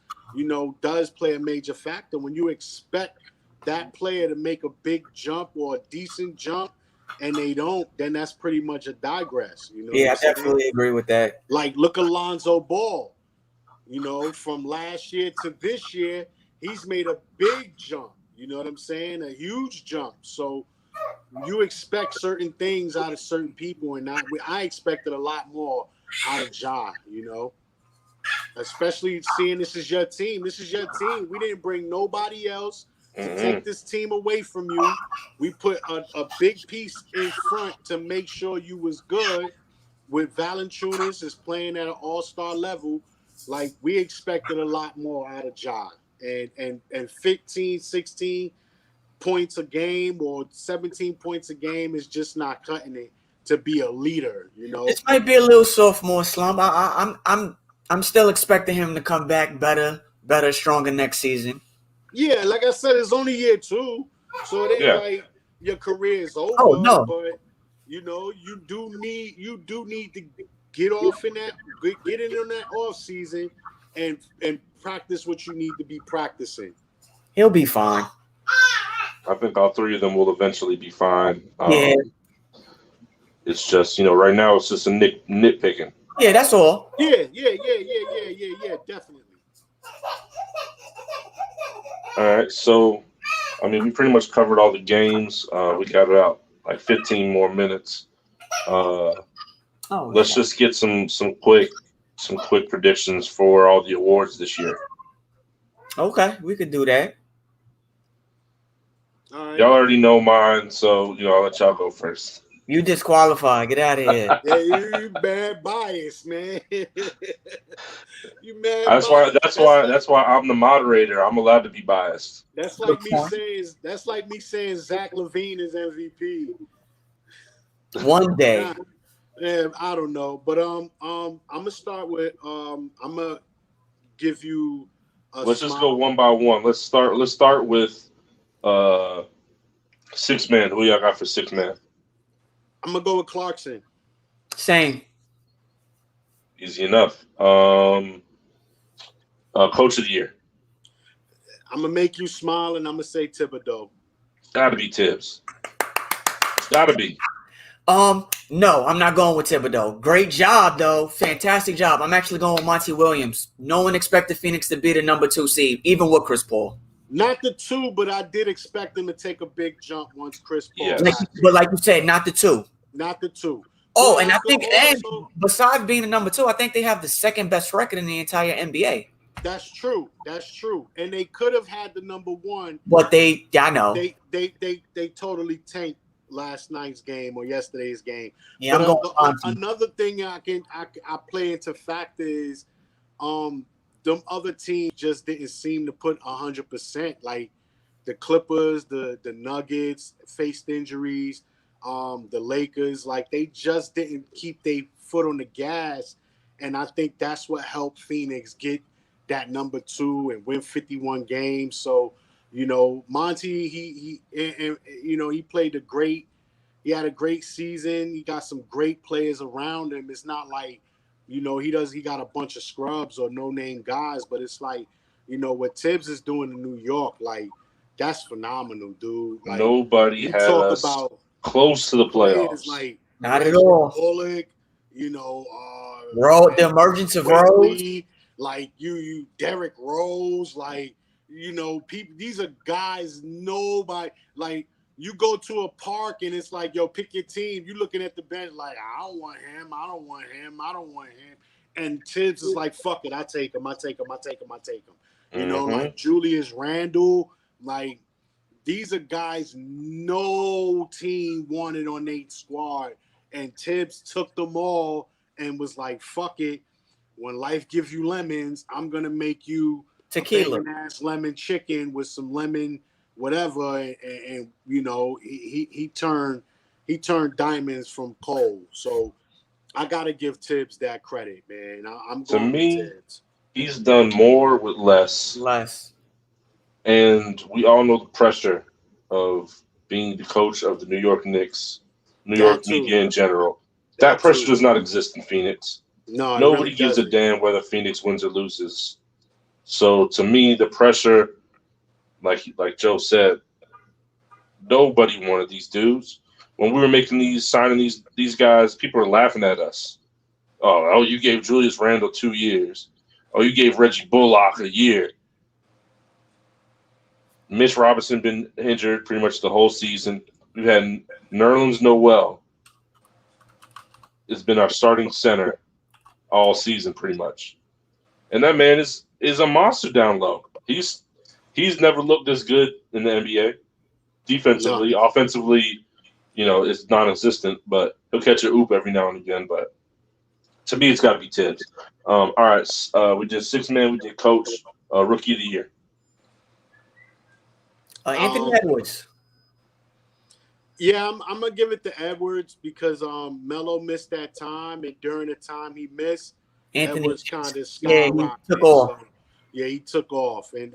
does play a major factor. When you expect that player to make a big jump or a decent jump, and they don't, then that's pretty much a digress. I definitely agree with that. Like, look at Lonzo Ball. From last year to this year, he's made a big jump. You know what I'm saying? A huge jump. So you expect certain things out of certain people, and I expected a lot more out of Ja. Especially seeing this is your team. This is your team. We didn't bring nobody else to take this team away from you. We put a big piece in front to make sure you was good. With Valanciunas is playing at an all-star level, like we expected a lot more out of Ja. And 15, 16 points a game or 17 points a game is just not cutting it to be a leader. This might be a little sophomore slump. I'm still expecting him to come back better, stronger next season. Yeah, like I said, it's only year 2, so it ain't like your career is over. Oh no, but you do need to get off in that, get in on that off season, and practice what you need to be practicing. He'll be fine. I think all 3 of them will eventually be fine. It's just right now it's just a nitpicking. Yeah, that's all. Yeah, definitely. All right, so I mean, we pretty much covered all the games. We got about like 15 more minutes. Uh, Oh, let's shit. just get some quick predictions for all the awards this year. Okay, we could do that. All right. Y'all already know mine, so I'll let y'all go first. You disqualified. Get out of here. Yeah, you mad bias, man. You mad That's why. bias. That's why. That's why I'm the moderator. I'm allowed to be biased. That's Good like me point. saying Zach LaVine is MVP. One day. Yeah, I don't know, but I'm gonna start with I'm gonna give you a Let's just smile. go one by one. Let's start. Let's start with uh, six man. Who y'all got for six man? I'm gonna go with Clarkson. Same. Easy enough. Coach of the year. I'm gonna make you smile, and I'm gonna say Thibodeau. Got to be Tibbs. It's got to be. No, I'm not going with Thibodeau. Great job, though. Fantastic job. I'm actually going with Monty Williams. No one expected Phoenix to be the number 2 seed, even with Chris Paul. Not the 2, but I did expect them to take a big jump once Chris Paul Yes. Like, got but there. like you said, not the 2. Not the 2. Oh, But and I could think, and also, besides being the number 2, I think they have the second best record in the entire NBA. that's true. That's true. And they could have had the number 1. But I know. They totally tanked last night's game or yesterday's game. Yeah, But I'm going Monty. another thing I play into fact is them other teams just didn't seem to put 100%. Like the Clippers, the Nuggets faced injuries. The Lakers, like they just didn't keep their foot on the gas, and I think that's what helped Phoenix get that number 2 and win 51 games. So, Monty, he played he had a great season. He got some great players around him. It's not like, he got a bunch of scrubs or no name guys, but it's like, what Tibbs is doing in New York, like that's phenomenal, dude. Like Nobody you had talk us about close to the players playoffs. like Not at Reggie all. Bullock, The emergence of Rose. Quickly, like you Derrick Rose, like people. These are guys nobody like. You go to a park and it's like, yo, pick your team. You looking at the bench like, I don't want him. I don't want him. I don't want him. And Tibbs is like, fuck it. I take him. I take him. I take him. I take him. Like Julius Randle, like these are guys no team wanted on their squad. And Tibbs took them all and was like, fuck it. When life gives you lemons, I'm going to make you Tequila. a banging-ass lemon chicken with some lemon whatever. And he turned diamonds from coal. So I got to give Tibbs that credit, man. I'm To going me, with Tibbs. he's done more with less. And we all know the pressure of being the coach of the New York Knicks, New York media in general. That pressure does not exist in Phoenix. No, Nobody really gives a doesn't. damn whether Phoenix wins or loses. So to me, the pressure, like Joe said, nobody wanted these dudes. When we were signing these guys, people were laughing at us. Oh, you gave Julius Randle 2 years. Oh, you gave Reggie Bullock a year. Mitch Robinson been injured pretty much the whole season. We've had Nerlens Noel. It's been our starting center all season pretty much. And that man is a monster down low. He's never looked this good in the NBA. Defensively, offensively, it's non-existent, but he'll catch a oop every now and again. But to me, it's got to be Tibbs. All right, we did six man, we did coach, rookie of the year. Anthony Edwards. Yeah, I'm gonna give it to Edwards because Melo missed that time, and during the time he missed, Edwards kind of skyrocketed. He took off. So, he took off, and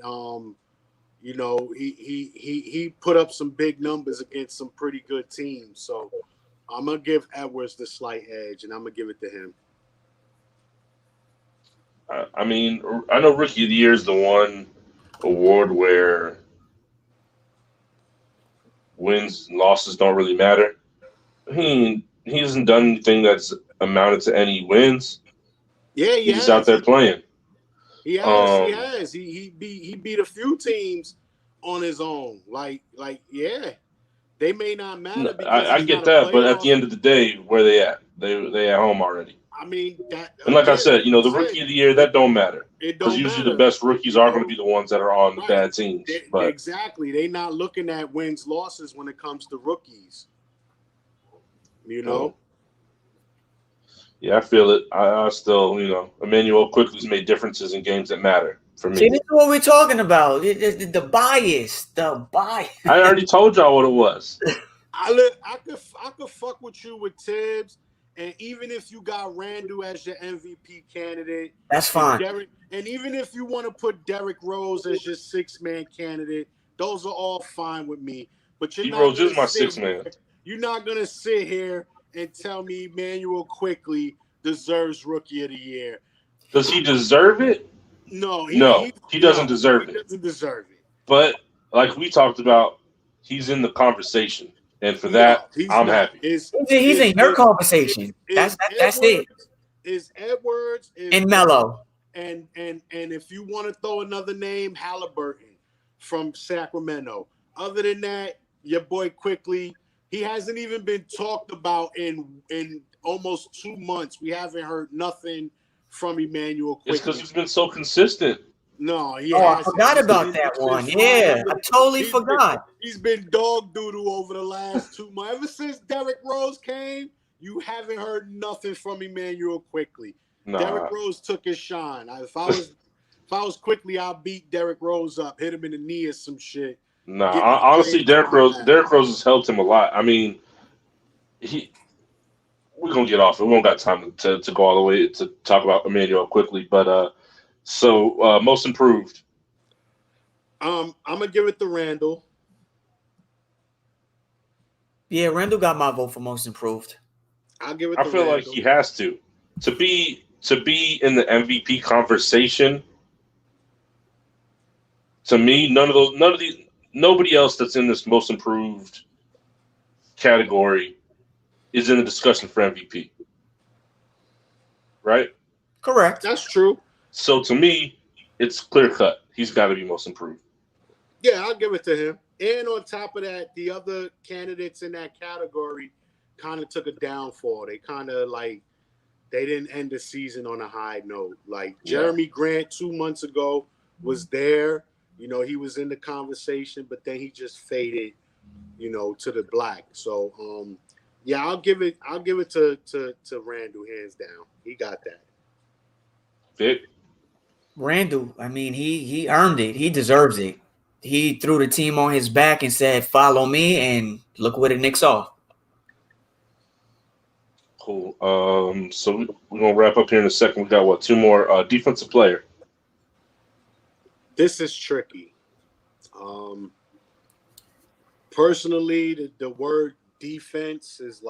he put up some big numbers against some pretty good teams. So I'm gonna give Edwards the slight edge, and I'm gonna give it to him. I mean, I know rookie of the year is the one award where wins and losses don't really matter. He hasn't done anything that's amounted to any wins. Yeah, he's out there playing. He has. He beat a few teams on his own. Yeah, they may not matter because I he's get not a that, but at the playoff. end of the day, where they at? They at home already. I mean, that And like I again, said, like you the said, rookie of the year, that don't matter. it Because don't usually the matter. best rookies are going to be the ones that are on the Right? bad teams. But Exactly, they not looking at wins losses when it comes to rookies. Yeah, I feel it. I still, Emmanuel quickly's made differences in games that matter for See, me. this is what we're talking about. The bias. The bias. I already told y'all what it was. I could fuck with you with Tibbs, and even if you got Randall as your MVP candidate, That's fine. And even if you want to put Derrick Rose as your 6-man candidate, those are all fine with me. But you're not Rose gonna is my sit 6 man. You're not gonna sit here and tell me Emmanuel Quickly deserves Rookie of the Year. Does he deserve it? No, he doesn't deserve it. He doesn't deserve it. But like we talked about, he's in the conversation, and for that, he's I'm not. happy. He's in your conversation. That's it. Is Edwards and Melo. And if you want to throw another name, Halliburton from Sacramento. Other than that, your boy Quickly, he hasn't even been talked about in almost 2 months. We haven't heard nothing from Emmanuel Quickly. It's because he's been so consistent. No, I forgot about that one. Yeah, I totally forgot. He's been dog doodle over the last 2 months. Ever since Derrick Rose came, you haven't heard nothing from Emmanuel Quickly. Nah. Derrick Rose took his shine. If I was Quickly, I'll beat Derrick Rose up, hit him in the knee or some shit. Nah, honestly, Derrick Rose has helped him a lot. I mean, we're gonna get off it. We don't got time to go all the way to talk about Emmanuel Quickly, but most improved. I'm gonna give it to Randall. Yeah, Randall got my vote for most improved. I'll give it. I feel like he has to be in the MVP conversation. To me, nobody else that's in this most improved category is in the discussion for MVP. Right? Correct. That's true. So to me, it's clear cut. He's got to be most improved. Yeah, I'll give it to him. And on top of that, the other candidates in that category kind of took a downfall. They kind of they didn't end the season on a high note. Like Jeremy Grant 2 months ago was there. He was in the conversation, but then he just faded, to the black. So, I'll give it to Randall hands down. He got that. Vic? Randall, I mean, he earned it. He deserves it. He threw the team on his back and said, "Follow me," and look what it nicks off. Cool. So we're gonna wrap up here in a second. We got 2 more defensive player. This is tricky. Personally, the word defense is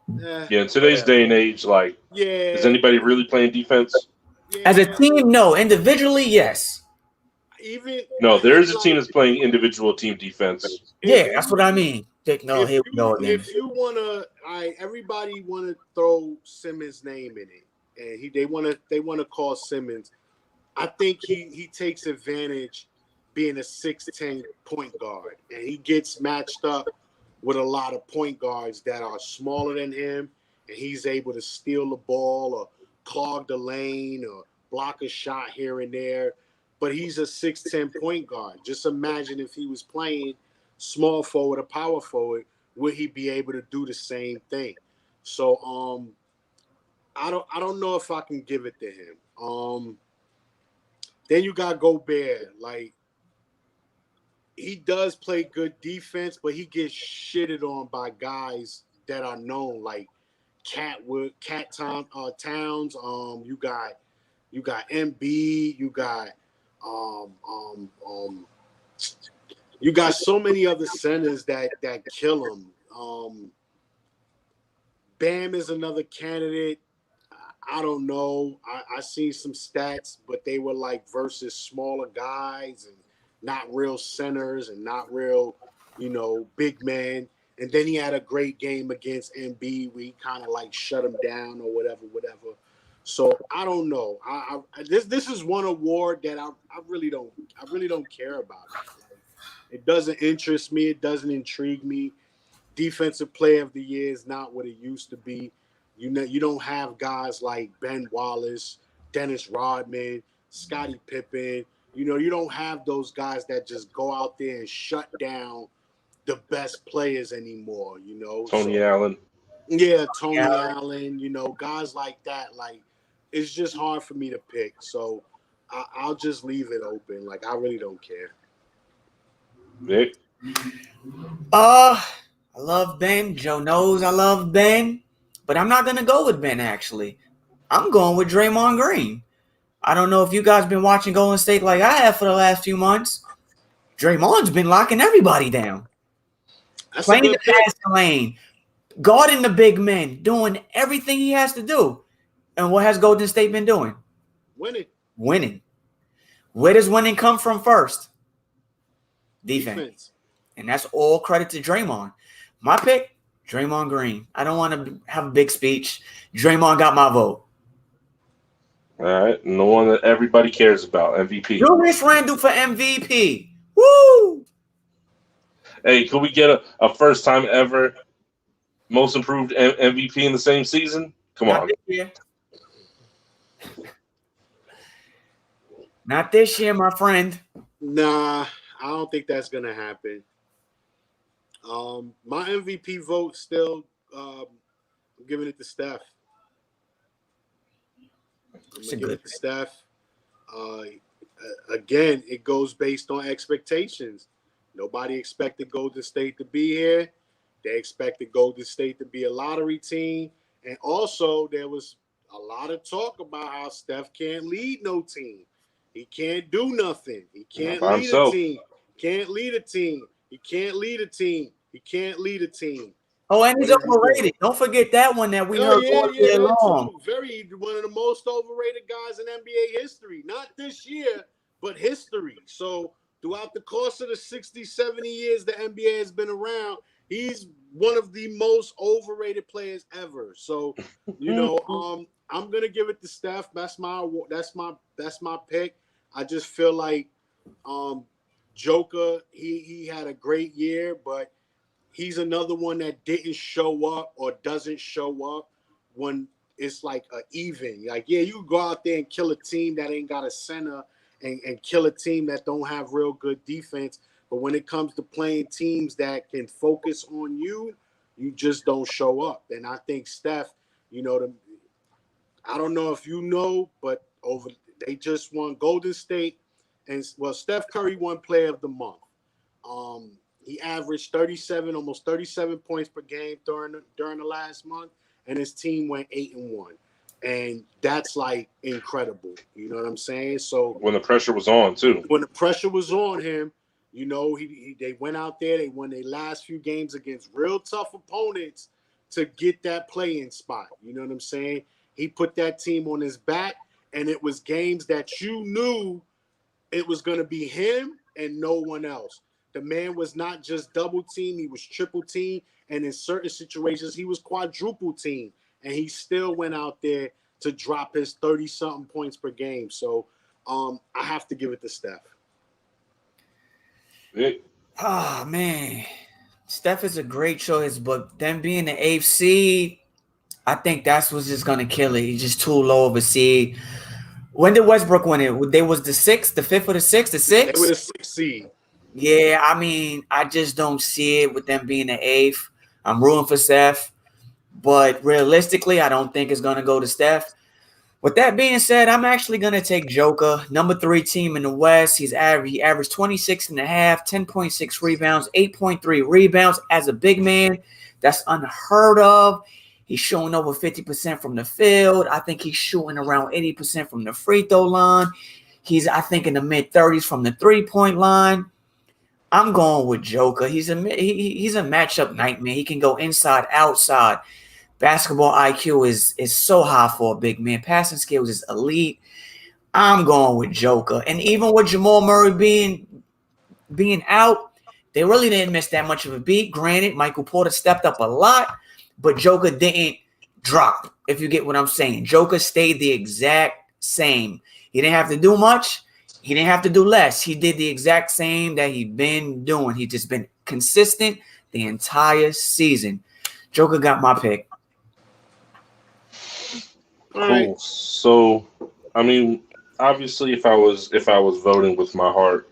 in today's day and age, is anybody really playing defense? Yeah. As a team, no. Individually, yes. There is a team that's playing individual team defense. Yeah, that's what I mean. No, here we go again. If you wanna, everybody wanna throw Simmons' name in it, and they wanna call Simmons. I think he takes advantage being a 6'10" point guard, and he gets matched up with a lot of point guards that are smaller than him, and he's able to steal the ball or clog the lane or block a shot here and there. But he's a 6'10" point guard. Just imagine if he was playing small forward or power forward, would he be able to do the same thing? So I don't know if I can give it to him. Then you got Gobert. He does play good defense, but he gets shitted on by guys that are known, like Towns. You got MB. You got so many other centers that kill him. Bam is another candidate. I don't know. I seen some stats, but they were versus smaller guys and not real centers and not real, big men. And then he had a great game against MB. We kind of shut him down or whatever. So I don't know. This is one award that I really don't care about. It doesn't interest me. It doesn't intrigue me. Defensive player of the year is not what it used to be. You don't have guys like Ben Wallace, Dennis Rodman, Scottie Pippen. You don't have those guys that just go out there and shut down the best players anymore. Tony Allen. Yeah, Tony Allen. Guys like that. Like, it's just hard for me to pick. So I'll just leave it open. Like, I really don't care. Nick? I love Ben. Joe knows I love Ben, but I'm not gonna go with Ben. Actually, I'm going with Draymond Green. I don't know if you guys been watching Golden State like I have for the last few months. Draymond's been locking everybody down, playing the passing lane, guarding the big men, doing everything he has to do. And what has Golden State been doing? Winning. Where does winning come from first? Defense. And that's all credit to Draymond. My pick, Draymond Green. I don't want to have a big speech. Draymond got my vote. All right. And the one that everybody cares about, MVP. Julius Randle for MVP. Woo! Hey, could we get a first time ever most improved MVP in the same season? Come on. Not this year, my friend. Nah, I don't think that's going to happen. My MVP vote still, I'm giving it to Steph. Steph. Again, it goes based on expectations. Nobody expected Golden State to be here. They expected Golden State to be a lottery team. And also, there was a lot of talk about how Steph can't lead no team. He can't do nothing. He can't lead a team. Can't lead a team. He can't lead a team. He can't lead a team. Oh, and he's overrated. Don't forget that one that we heard all year long. One of the most overrated guys in NBA history. Not this year, but history. So throughout the course of the 60, 70 years the NBA has been around, he's one of the most overrated players ever. So, I'm gonna give it to Steph. That's my pick. I just feel like Joker, he had a great year, but he's another one that didn't show up or doesn't show up when it's like an even. Like, yeah, you go out there and kill a team that ain't got a center and kill a team that don't have real good defense. But when it comes to playing teams that can focus on you, you just don't show up. And I think Steph, I don't know if you know, but they just won Golden State. And, Steph Curry won Player of the Month. He averaged almost 37 points per game during the last month, and his team went 8-1. And that's like incredible. You know what I'm saying? So when the pressure was on too. When the pressure was on him, they went out there, they won their last few games against real tough opponents to get that play-in spot. You know what I'm saying? He put that team on his back, and it was games that you knew it was going to be him and no one else. The man was not just double team, he was triple team, and in certain situations, he was quadruple team, and he still went out there to drop his 30-something points per game. So I have to give it to Steph. Oh, man. Steph is a great choice, but them being the 8th seed, I think that's what's just going to kill it. He's just too low of a seed. When did Westbrook win it? They was the 6th, the 5th or the 6th? The 6th? They were the 6th seed. Yeah, I mean, I just don't see it with them being the 8th. I'm rooting for Steph, but realistically, I don't think it's going to go to Steph. With that being said, I'm actually going to take Joker, number 3 team in the West. He averaged 26.5, 10.6 rebounds, 8.3 rebounds as a big man. That's unheard of. He's shooting over 50% from the field. I think he's shooting around 80% from the free throw line. He's, I think, in the mid-30s from the three-point line. I'm going with Joker. He's a matchup nightmare. He can go inside, outside. Basketball IQ is so high for a big man. Passing skills is elite. I'm going with Joker. And even with Jamal Murray being out, they really didn't miss that much of a beat. Granted, Michael Porter stepped up a lot, but Joker didn't drop, if you get what I'm saying. Joker stayed the exact same. He didn't have to do much. He didn't have to do less. He did the exact same that he'd been doing. He just been consistent the entire season. Joker got my pick. All right. Cool. So, I mean, obviously, if I was voting with my heart,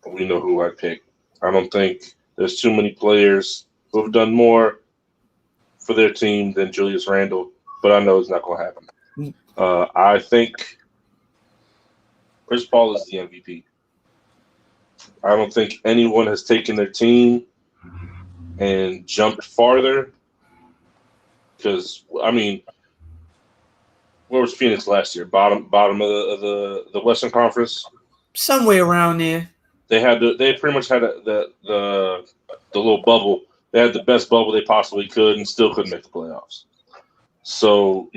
we know who I'd pick. I don't think there's too many players who have done more for their team than Julius Randle, but I know it's not going to happen. I think Chris Paul is the MVP. I don't think anyone has taken their team and jumped farther because, I mean, where was Phoenix last year? Bottom of the Western Conference? Somewhere around there. They pretty much had the little bubble. They had the best bubble they possibly could and still couldn't make the playoffs. So,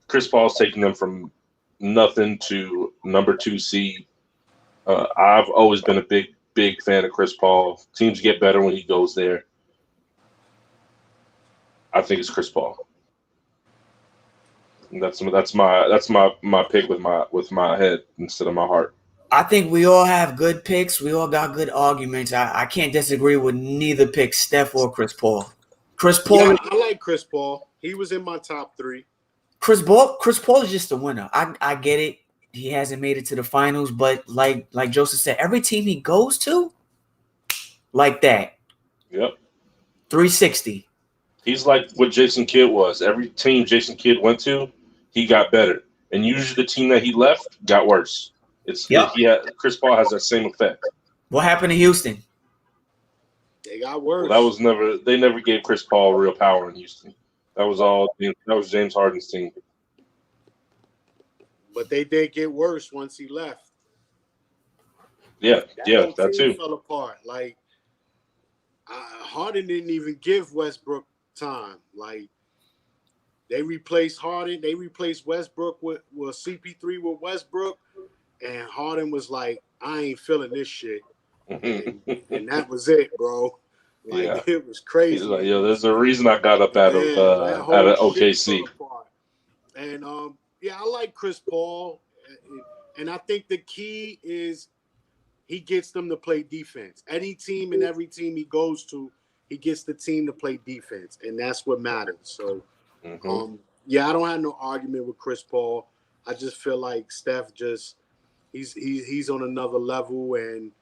Chris Paul's taking them from nothing to number 2 seed. I've always been a big fan of Chris Paul. Teams get better when he goes there. I think it's Chris Paul. And that's my pick with my head instead of my heart. I think we all have good picks. We all got good arguments. I can't disagree with neither pick, Steph or Chris Paul. Chris Paul. Yeah, I like Chris Paul. He was in my top 3. Chris Paul is just a winner. I get it. He hasn't made it to the finals, but like Joseph said, every team he goes to, like that. Yep. 360. He's like what Jason Kidd was. Every team Jason Kidd went to, he got better. And usually the team that he left got worse. Chris Paul has that same effect. What happened to Houston? They got worse. Well, they never gave Chris Paul real power in Houston. That was James Harden's team. But they did get worse once he left. Yeah, that too. Fell apart. Like Harden didn't even give Westbrook time. Like they replaced Harden. They replaced Westbrook with CP3 with Westbrook, and Harden was like, "I ain't feeling this shit," and that was it, bro. Like it was crazy. He's like, "Yo, there's a reason I got up out of OKC." And I like Chris Paul, and I think the key is he gets them to play defense. Any team and every team he goes to, he gets the team to play defense, and that's what matters. So, I don't have no argument with Chris Paul. I just feel like Steph he's on another level, and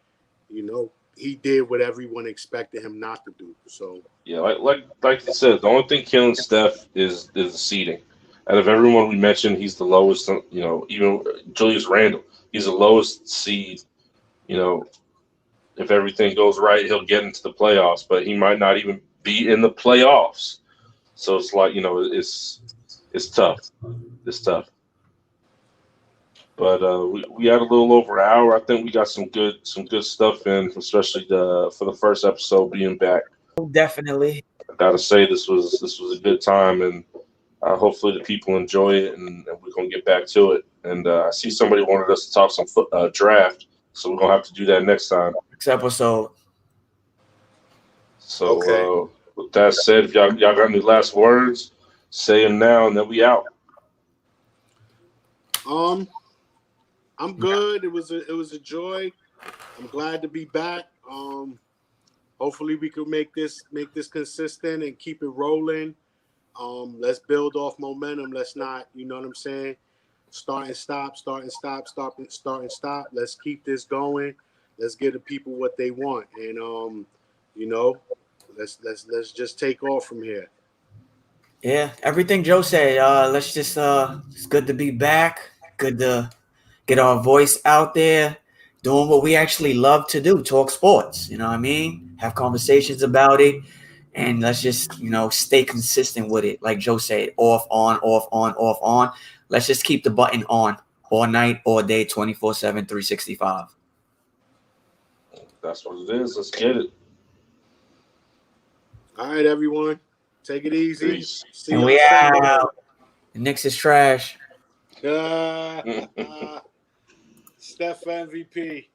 he did what everyone expected him not to do. So yeah, like you said, the only thing killing Steph is the seeding. Out of everyone we mentioned, he's the lowest. Even Julius Randle, he's the lowest seed. If everything goes right, he'll get into the playoffs, but he might not even be in the playoffs. So it's like, it's tough. It's tough. But we had a little over an hour. I think we got some good stuff in, especially for the first episode being back. Definitely. I gotta say this was a good time, and hopefully the people enjoy it, and we're gonna get back to it. And I see somebody wanted us to talk some draft, so we're gonna have to do that next time. Next episode. So with that said, if y'all got any last words, say them now, and then we out. I'm good. It was a joy. I'm glad to be back. Hopefully we could make this consistent and keep it rolling. Let's build off momentum. Let's not, you know what I'm saying? Start and stop. Let's keep this going. Let's give the people what they want, and let's just take off from here. Yeah, everything Joe said. Let's just it's good to be back. Good to get our voice out there, doing what we actually love to do, talk sports. You know what I mean? Have conversations about it, and let's just stay consistent with it. Like Joe said, off on. Let's just keep the button on all night, all day, 24/7, 365. That's what it is. Let's get it. All right, everyone. Take it easy. Peace. See And you we Sunday. out. The Knicks is trash. Steph MVP.